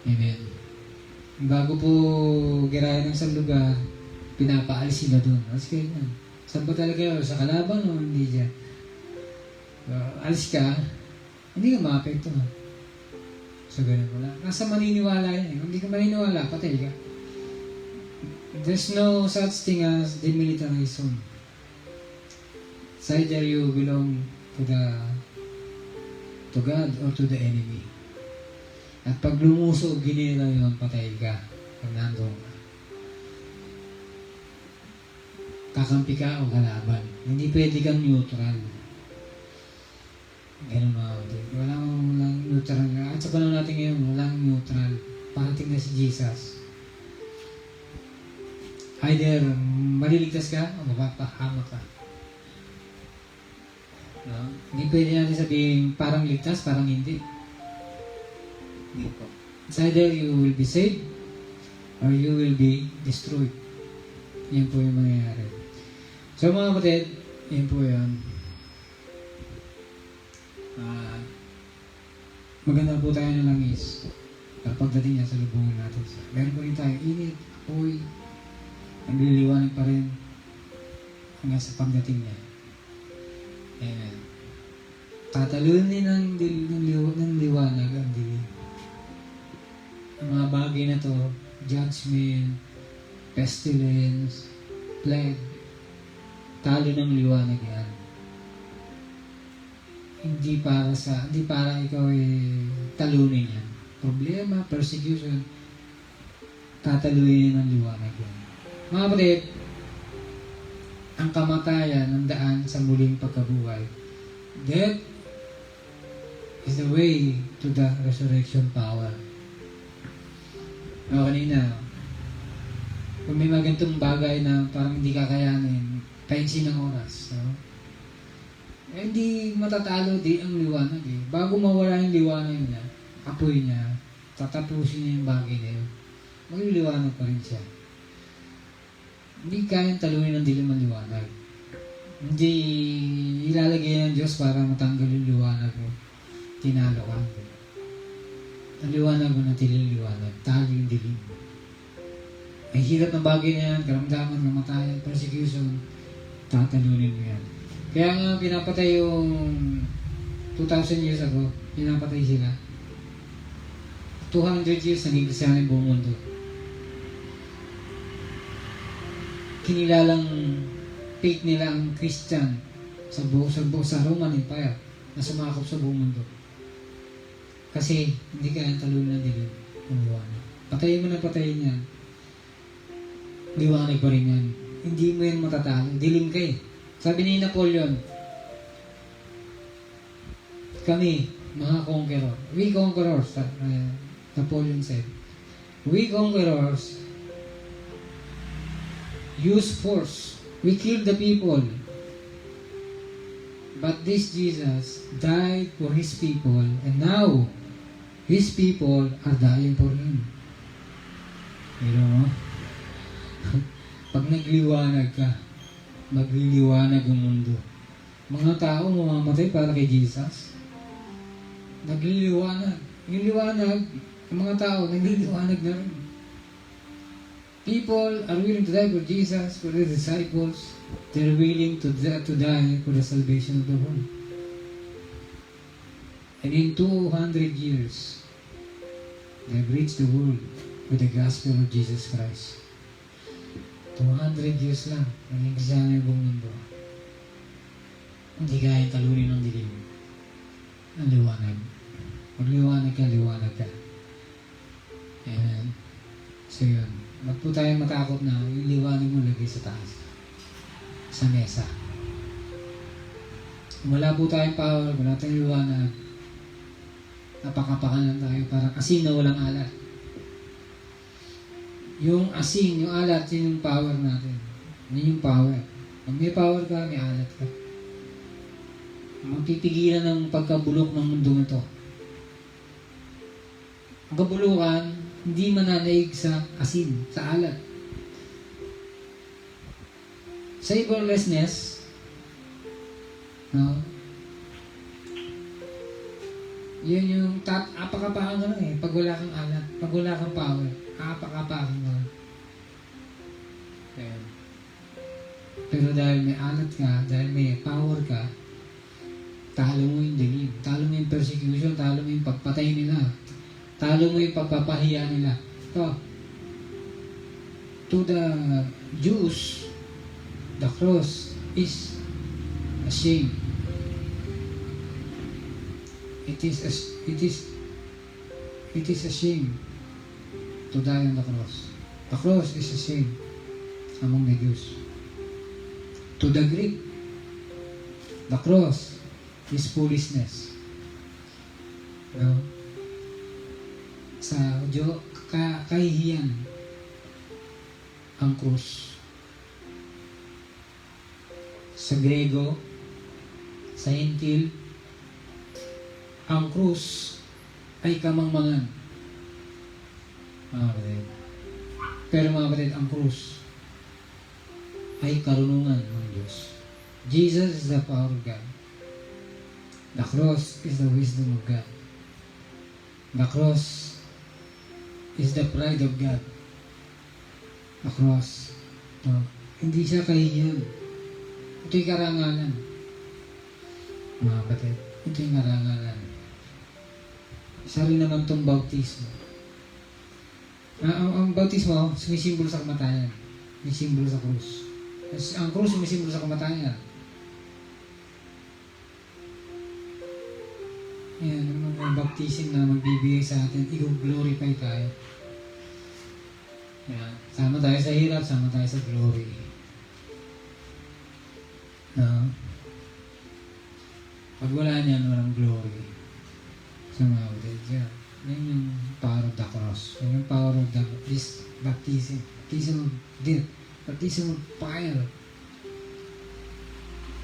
Speaker 1: Amen. Bago po girayan ng isang lugar, pinapaalis sila doon. Alis kayo yan. Saan ba talaga yun? Sa kalaban o hindi dyan? Alis ka, hindi ka maapektuhan. So ganun wala. Nasa maniniwala yan eh. Kung hindi ka maniniwala, patay ka. There's no such thing as demilitarized zone. It's either you belong to God or to the enemy. At pag lumusog, ginila yun, patay ka. Pag nandun ka. Kakampi ka o kalaban. Hindi pwede kang neutral. Ganun mga kapatid. Walang neutral. At sa panahon natin ngayon, walang neutral. Parating na si Jesus. Either maliligtas ka o mapapahamak ka. No? Hindi pwede natin sabihin parang ligtas, parang hindi. Hindi po. It's either you will be saved or you will be destroyed. Yan po yung mangyayari. So mga kapatid, yan po yan. Maganda po tayo ng langis. Pero pagdating niya sa lubungan natin, meron pa rin tayo init, apoy, nagliliwanag pa rin hanggang sa pagdating niya. Amen. Tatalunin ng liwanag ang dilim. Ang mga bagay na to, judgment, pestilence, plague, talo ng liwanag yan. Hindi para ikaw ay talunin yan. Problema, persecution, tatalunin ng liwanag yan. Mga kapatid, ang kamatayan ang daan sa muling pagkabuhay. Death is the way to the resurrection power. Kanina, kung may magandang bagay na parang hindi kakayanin, painsin ng oras. No? Hindi matatalo di ang liwanag eh. Bago mawala yung liwanag niya, apoy niya, tatapusin niya yung bagay na yun. Magliliwanag pa rin siya. Hindi kayang talunin ng dilim ang liwanag. Hindi ilalagay ng Diyos para matanggal yung liwanag mo. Tinalo ka. Ang liwanag mo na liwanag. Talo yung dilim. Ay hirap ng bagay na yan, karamdaman, kamatayan, persecution, tatalunin mo yan. Kaya nga pinapatay yung 2,000 years ago, pinapatay sila. 200 years naging Kristiyanin yung buong mundo. Kinilalang faith nila ang Christian sa Roman Empire na sumakop sa buong mundo. Kasi hindi kaya talunin ng dilim ng liwanag. Patayin mo na patayin yan. Liwanag pa rin yan. Hindi mo yan matatalo. Dilim ka eh. Sabi ni Napoleon, kami, mga conqueror, we conquerors, Napoleon said, we conquerors use force. We kill the people. But this Jesus died for His people, and now His people are dying for Him. You know? Pag nagliwanag ka, magliliwanag ang mundo. Mga tao mamamatay para kay Jesus. Nagliliwanag. Yung liwanag, ang mga tao, nagliliwanag na rin. People are willing to die for Jesus, for the disciples. They're willing to die for the salvation of the world. And in 200 years, They've reached the world with the gospel of Jesus Christ. 200 years lang, naging kasama yung buong mundo. Hindi kayang talunin ng dilim. Ang liwanag. Pag liwanag ka, liwanag ka. Amen. So yun. Wag po tayong matakot na yung liwanag mo lagay sa taas. Sa mesa. Kung wala po tayong power, wala tayong liwanag, napakapakan lang tayo, parang asin na walang alat. Yung asin, yung alat, yun yung power natin. Yun yung power. Pag may power ka, may alat ka. Magpipigilan ng pagkabulok ng mundo nito. Ang kabulukan, hindi mananaig sa asin, sa alat. Savorlessness, no? Yun yung apakapakan ka lang eh. Pag wala kang alat, pag wala kang power, apakapakan ka lang. Ayan. Pero dahil may alat ka, dahil may power ka, talo mo yung dilim, talo mo yung persecution, talo mo yung pagpatay nila, talo mo yung pagpapahiya nila. To the Jews, the cross is a shame. It is a shame to die on the cross. The cross is a shame among the Jews. To the Greek, the cross is foolishness. No? Sa Hudyo, kahihiyan ang krus. Sa Grego, sa Hintil, ang krus ay kamangmangan. Mga kapatid. Pero mga kapatid, ang krus ay karunungan ng Diyos. Jesus is the power of God. The cross is the wisdom of God. The cross is the pride of God. The cross. No? Hindi siya kahihiyan. Ito'y karangalan. Mga kapatid, ito'y karangalan. Isa rin naman itong bautismo. Ang bautismo, sumisimbolo sa kamatayan. Sumisimbolo sa krus. Ang krus sumisimbolo sa kamatayan. Yan, ang mga baptism na magbibigay sa atin, i-glorify tayo. Yan. Sama tayo sa hirap, sama tayo sa glory. No? Pag wala niyan, walang glory. So mga kapatid, yan. Yan yung power of the cross. Yan yung power of this baptism. Baptism of death. Baptism of fire.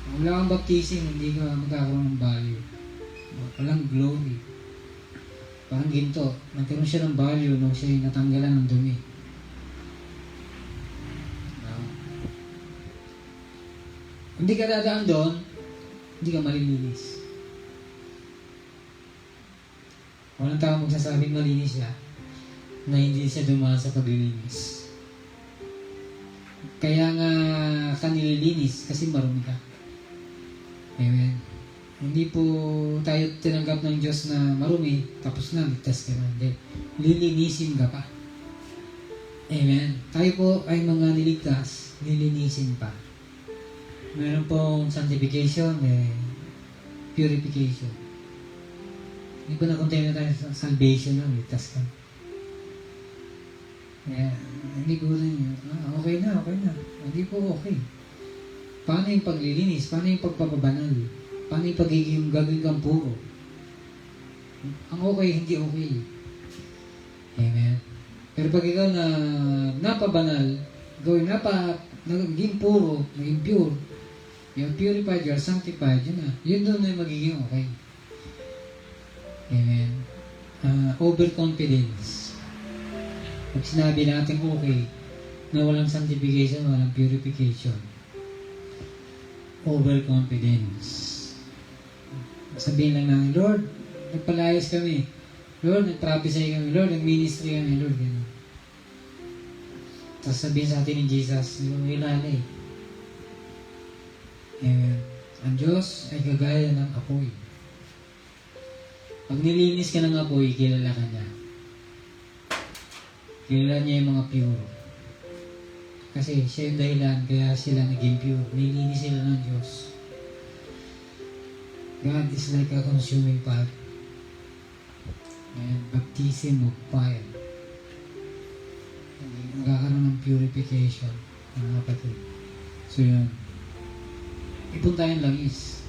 Speaker 1: Kung wala kang baptism, hindi ka magkakaroon ng value. Walang glory. Parang ginto. Nagkaroon siya ng value nung siya natanggalan ng dumi. No? Hindi ka dadaan doon, hindi ka malilinis. Walang tao magsasabing malinis siya na hindi siya dumaan sa paglilinis. Kaya nga kanililinis kasi marumi ka. Amen. Hindi po tayo tinanggap ng Diyos na marumi, tapos na, ligtas ka na. Hindi. Lilinisin ka pa. Amen. Tayo po ay mga niligtas, lilinisin pa. Meron pong sanctification, purification. Hindi po na-contain na tayo sa salvation na, ligtas ka. Kaya, hindi po rin yun. Okay na. Hindi po okay. Paano yung paglilinis? Paano yung pagpapabanal? Paano yung pagiging gagawin kang puro? Ang okay, hindi okay. Amen. Pero pag ikaw na napabanal, gawin naging puro, naging pure, you're purified, you're sanctified, yun na. Yun doon na magiging okay. Amen. Overconfidence. Pag sinabi natin okay, na walang sanctification, walang purification. Overconfidence. Sabihin lang namin, Lord, nagpalayas kami. Lord, nag-prophesy kami. Lord, nag-ministry kami. Lord, gano'n. Tapos sabihin sa atin ni Jesus, yung ilalay. Ang Diyos ay kagaya ng apoy. Pag nilinis ka ng apoy, kilala ka niya. Kilala niya yung mga pure. Kasi siya yung dahilan kaya sila naging pure. Nilinis sila ng Diyos. God is like a consuming fire. And baptism of fire. Magkakaroon ng purification, mga kapatid. So yun. Ipon tayong langis.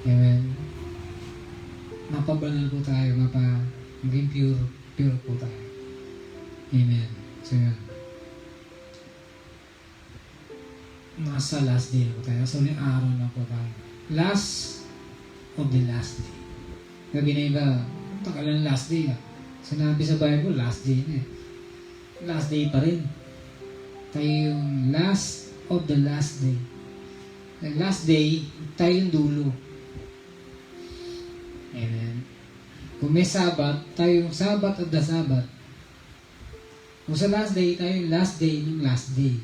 Speaker 1: Amen. Mapabanal po tayo, maging pure po tayo. Amen. So yun. Nasa last day na po tayo. So yung araw na po tayo. Last of the last day. Gabi na iba, tagal ng last day ah. Sinabi sa Bible, last day na eh. Last day pa rin. Tayo yung last of the last day. The last day, tayo yung dulo. Amen. Kung may Sabat, tayo yung Sabat of the Sabat. Kung sa last day, tayo yung last day ng last day.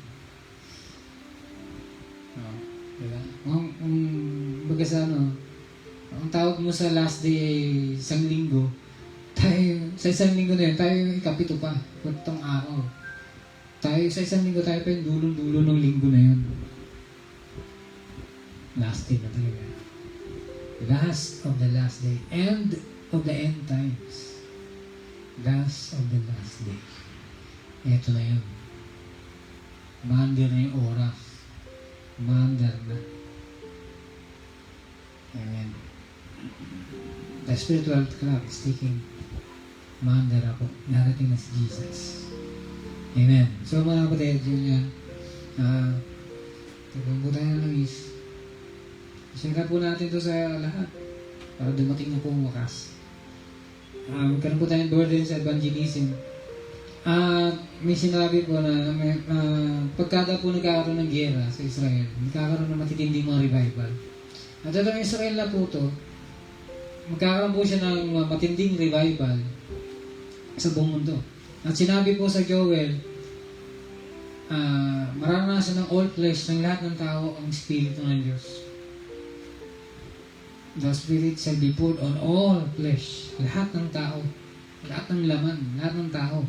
Speaker 1: Diba? Baga sa ang tawag mo sa last day ay isang linggo, tayo, sa isang linggo na yun, tayo yung ikapito pa, itong araw. Tayo, sa isang linggo, tayo pa yung dulong-dulo ng linggo na yun. Last day na talaga. Last of the last day. End of the end times. Last of the last day. Ito na yun. Maandar na yung oras. Maandar na. Amen. The spiritual clock is ticking. Maandar ako. Narating na si Jesus. Amen. So mga kapatid, yun yan. Tagpang po tayo ng langis. Isingkat po natin ito sa lahat para dumating na po ang wakas. Magkaroon po tayong burden sa evangelism. May sinabi po na pagkada po nagkakaroon ng giyera sa Israel, nagkakaroon ng matitinding mga revival. At itong Israel na po ito, magkakaroon po siya ng matinding revival sa buong mundo. At sinabi po sa Joel, maranasan ng all flesh ng lahat ng tao ang Espiritu ng Diyos. The Spirit shall be poured on all flesh. Lahat ng tao. Lahat ng laman. Lahat ng tao.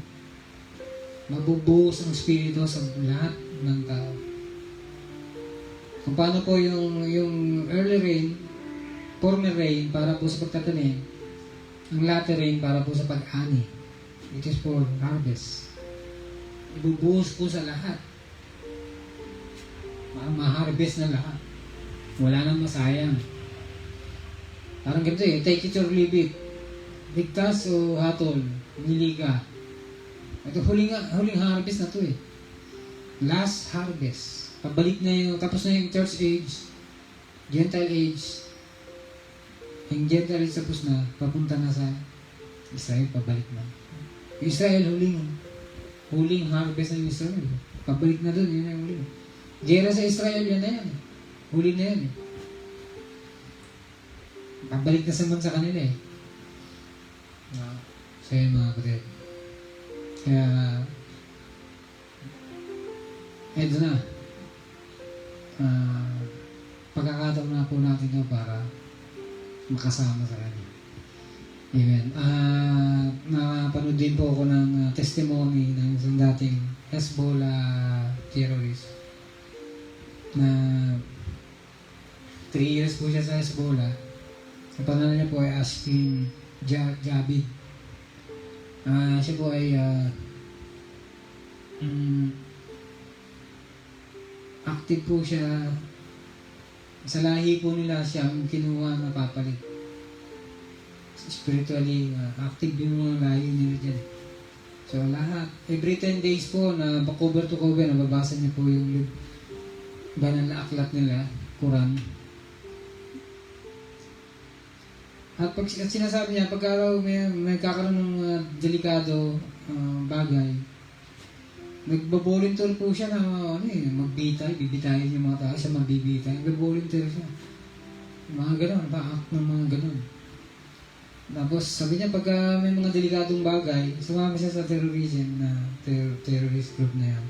Speaker 1: Mabubuhos ang Espiritu sa lahat ng tao. Kung paano po yung early rain, former rain para po sa pagtatanim, ang latter rain para po sa pag-ani. It is for harvest. Ibubuhos po sa lahat. Ma-harvest na lahat. Wala nang masayang. Parang ganito eh, take it or leave it. Ligtas o hatol, nili ka. Ito huling harvest na to eh. Last harvest. Pabalik na yung, tapos na yung church age, Gentile age. Yung Gentile age tapos na, papunta na sa Israel, pabalik na. Israel, huling harvest ng Israel. Pabalik na doon, yun na yung huling. Gera sa Israel, yan na yan. Huli na yan eh. Pabalik na sa kanila eh. So yun mga kapatid. Kaya, eto na. Pagkakataon na po natin ito para makasama sa kanya. Amen. Napanood din po ako ng testimony ng isang dating Hezbollah terrorist na 3 years po siya sa Hezbollah. Ang pangalan niya po ay Askin Jabid. Siya po ay active po siya. Sa lahi po nila siya ang kinuha na papalit. Spiritually, active yung mga lahi nila dyan. So lahat, every 10 days po na cover to cover, nababasa niya po yung banal na aklat nila, Quran. At pag sinasabi niya, pagka may kakaroon ng delikado bagay, nagbo-volunteer po siya na bibitayin yung mga tao, siya magbibitay, nagbo-volunteer siya. Mga ganon, pa-act ng mga ganon. Tapos sabi niya, pagka may mga delikadong bagay, sumama siya sa terrorism na terrorist group na yan.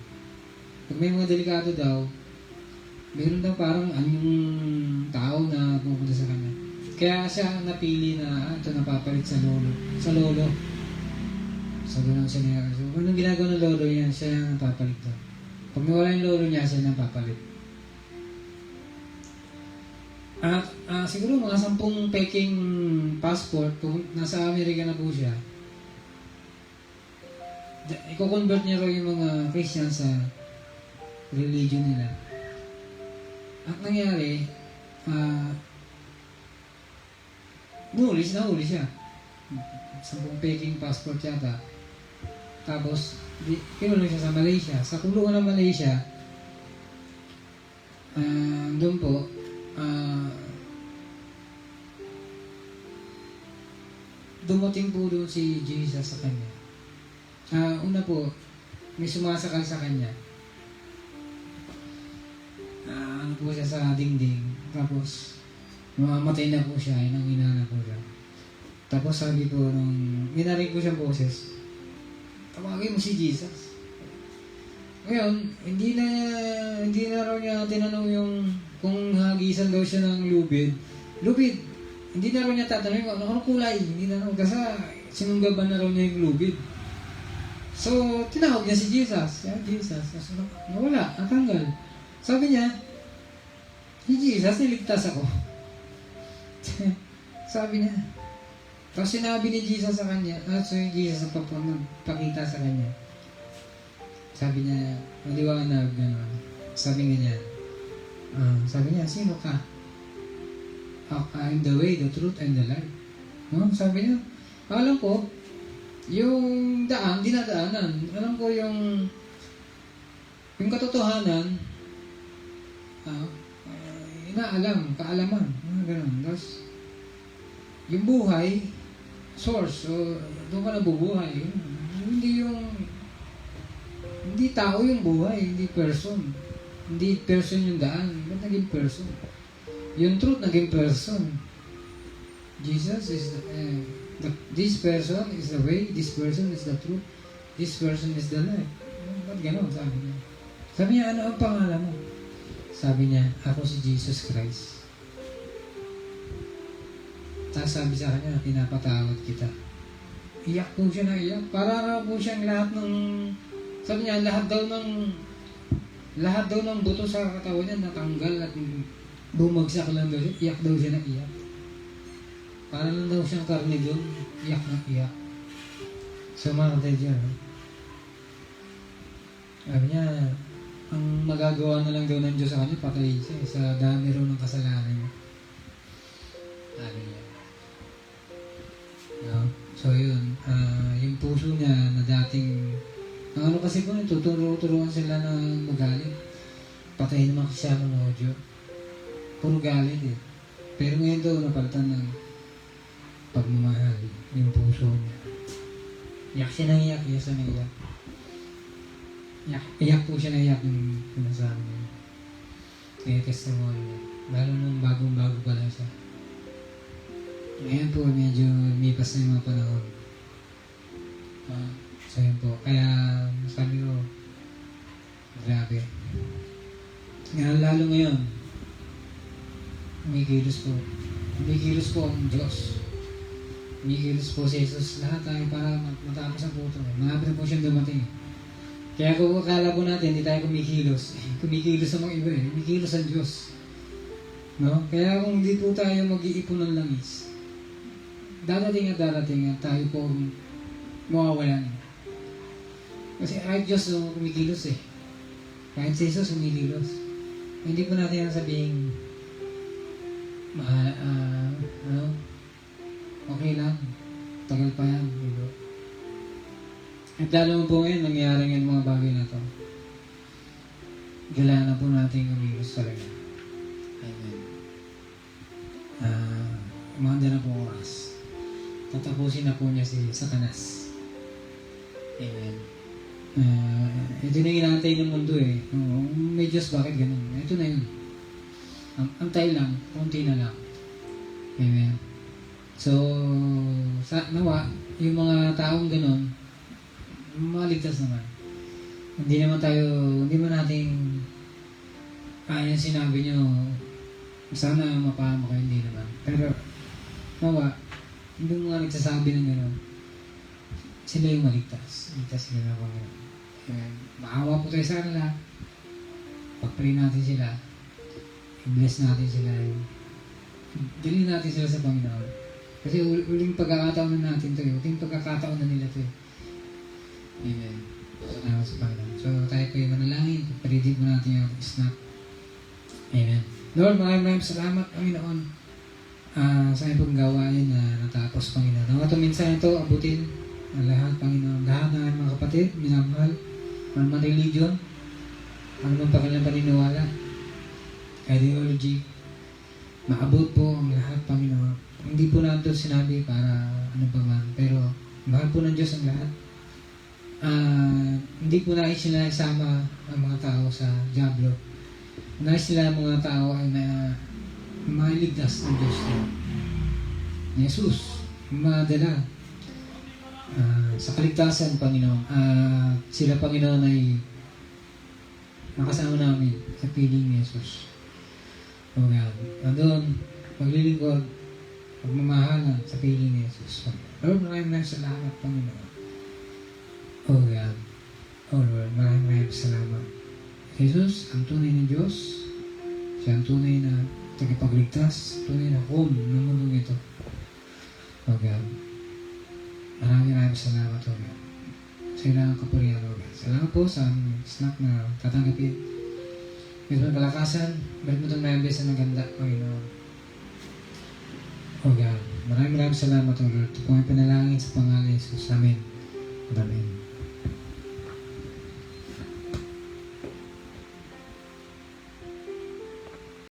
Speaker 1: Pag may mga delikado daw, meron daw parang anyong tao na pupunta sa kanya. Kaya siya napili na ito napapalit sa lolo. So, gano'n siya niya. So, anong ginagawa ng lolo niya, siya ang napapalit doon. Pag nawala yung lolo niya, siya ang napapalit. At siguro mga 10 peking passport, kung nasa Amerika na po siya, i-convert niya raw yung mga Christian sa religion nila. At nangyari, nahuli siya. 10 peking passport yata. Tapos, kinulong siya sa Malaysia. Sa kulungan ng Malaysia, doon po, dumating po doon si Jesus sa kanya. Una po, may sumasakal sa kanya. Ano po siya sa dingding. Tapos, mamamatay na po siya. Yun ang hinana po siya. Tapos sabi po nung minaring ko siyang boses, tawagin mo si Jesus. Ngayon, hindi na raw niya tinanong yung kung hagisan daw siya ng lubid. Hindi na raw niya tatanungin kung anong kulay. Hindi na raw, kasi sinunggaban na raw niya yung lubid. So, tinawag niya si Jesus. Jesus. So, nawala, natanggal. Sabi niya, si Jesus, niligtas ako. Sabi niya. Tapos sinabi ni Jesus sa kanya, so yung Jesus ang pagpakita sa kanya. Sabi niya, maliwanag, gano'n. Sabi niya, sino ka? I'm the way, the truth, and the life. No? Sabi niya, alam ko, yung daan, dinadaanan. Alam ko yung katotohanan, kaalaman. Gano'n. Tapos, yung buhay, source, so doon ka nabubuhay. Hindi tao yung buhay, hindi person. Hindi person yung daan, ba't naging person? Yung truth naging person. Jesus is this person is the way, this person is the truth, this person is the life. Ba't gano'n? Sabi niya. Sabi niya, ano ang pangalan mo? Sabi niya, ako si Jesus Christ. Tapos sabi sa kanya, pinapatawad kita. Iyak po siya na iyak. Para raw po siyang lahat ng... Sabi niya, lahat daw ng buto sa katawan niya natanggal at bumagsak lang daw siya. Iyak daw siya na iyak. Para lang daw siyang karne doon. Iyak na iyak. So mga kadadya, sabi niya, ang magagawa na lang daw ng Diyos sa kanya, patay siya sa dami raw ng kasalanan niya. Sabi niya. No? So yun, yung puso niya na dating, ano kasi po, tuturuan sila na magalit. Patayin naman kasi siya ng audio. Puro galit eh. Pero ngayon daw, napalitan ng pagmamahal, yung puso niya. Iyak siya na iyak, Iyak po siya na iyak yung pinasabi niya. Kaya testimony niya. Lalo nung bagong-bago pa lang siya. Ngayon po, medyo mipas na yung mga panahon. So yun po. Kaya, sabi ko, grabe. Ngayon, lalo ngayon, umikilos po ang Diyos. Umikilos po si Jesus. Lahat tayo para matapos ang puto. Malapit na po siyang dumating. Kaya kung akala po natin, hindi tayo kumikilos. Kumikilos sa mga iba eh. Kumikilos ang Diyos. No? Kaya kung hindi po tayo mag-iipon ng langis, darating at tayo po mawawalan. Kasi kahit Diyos kumikilos eh. Kahit si Jesus kumikilos. Hindi po natin sabihin, okay lang. Tagal pa yan. Diba? At lalo po ngayon, nangyayari ngayon mga bagay na to. Kailangan na po natin kumikilos talaga. Amen. Umanda na po oras. Tatapusin na po niya si Satanas. Amen. Ito na yung inaantay ng mundo eh. May Diyos, bakit ganun? Ito na yun. Antay lang, konti na lang. Amen. So, nawa, yung mga taong ganun, maligtas naman. Hindi man natin kaya sinabi nyo, sana mapahama kayo, hindi naman. Pero, nawa, hindi mo nga nagsasabi ng gano'n. sila yung maligtas. Ligtas sila ng Panginoon. Ayan. Maawa po tayo sa kanila. Pagpray natin sila. I-bless natin sila. Dalhin natin sila sa Panginoon. Kasi uling pagkakataon na natin ito eh. Uling pagkakataon na nila ito eh. Amen. Salamat sa Panginoon. So tayo po yung manalangin. Pagparidin mo natin yung snap. Amen. Lord, maraming salamat, Panginoon. Sa iyong pong gawain na natapos, Panginoon. Ang ito minsan ito, abutin ang lahat, Panginoon. Lahat ng mga kapatid, minamahal, mga religion, ano man pa kanilang paniniwala, ideology, maabot po ang lahat, Panginoon. Hindi po natin sinabi para ano pa man, pero mahal po ng Diyos ang lahat. Hindi po nais sila isama ang mga tao sa Diablo. Nais sila ang mga tao ay na mailigtas ng Diyos ni Jesus, madala sa kaligtasan, Panginoon. Sila, Panginoon, ay makasama namin sa piling ni Jesus. O God, andun, paglilingkod, pagmamahalan sa piling ni Jesus. Lord, maraming salamat, Panginoon. O God, O Lord, maraming salamat. Jesus, ang tunay ng Diyos, siya ang tunay na tagapagligtas, tunay na home ng mundo ito. O God, maraming salamat, O God. Sa ilang kapurihan, O God. Salamat po sa aming snack na tatanggapin. Meron mo kalakasan, meron mo itong members na maganda, Panginoon. O God, maraming salamat, O Lord. Ito po ay panalangin sa pangalan ni Jesus. Amen. Amen.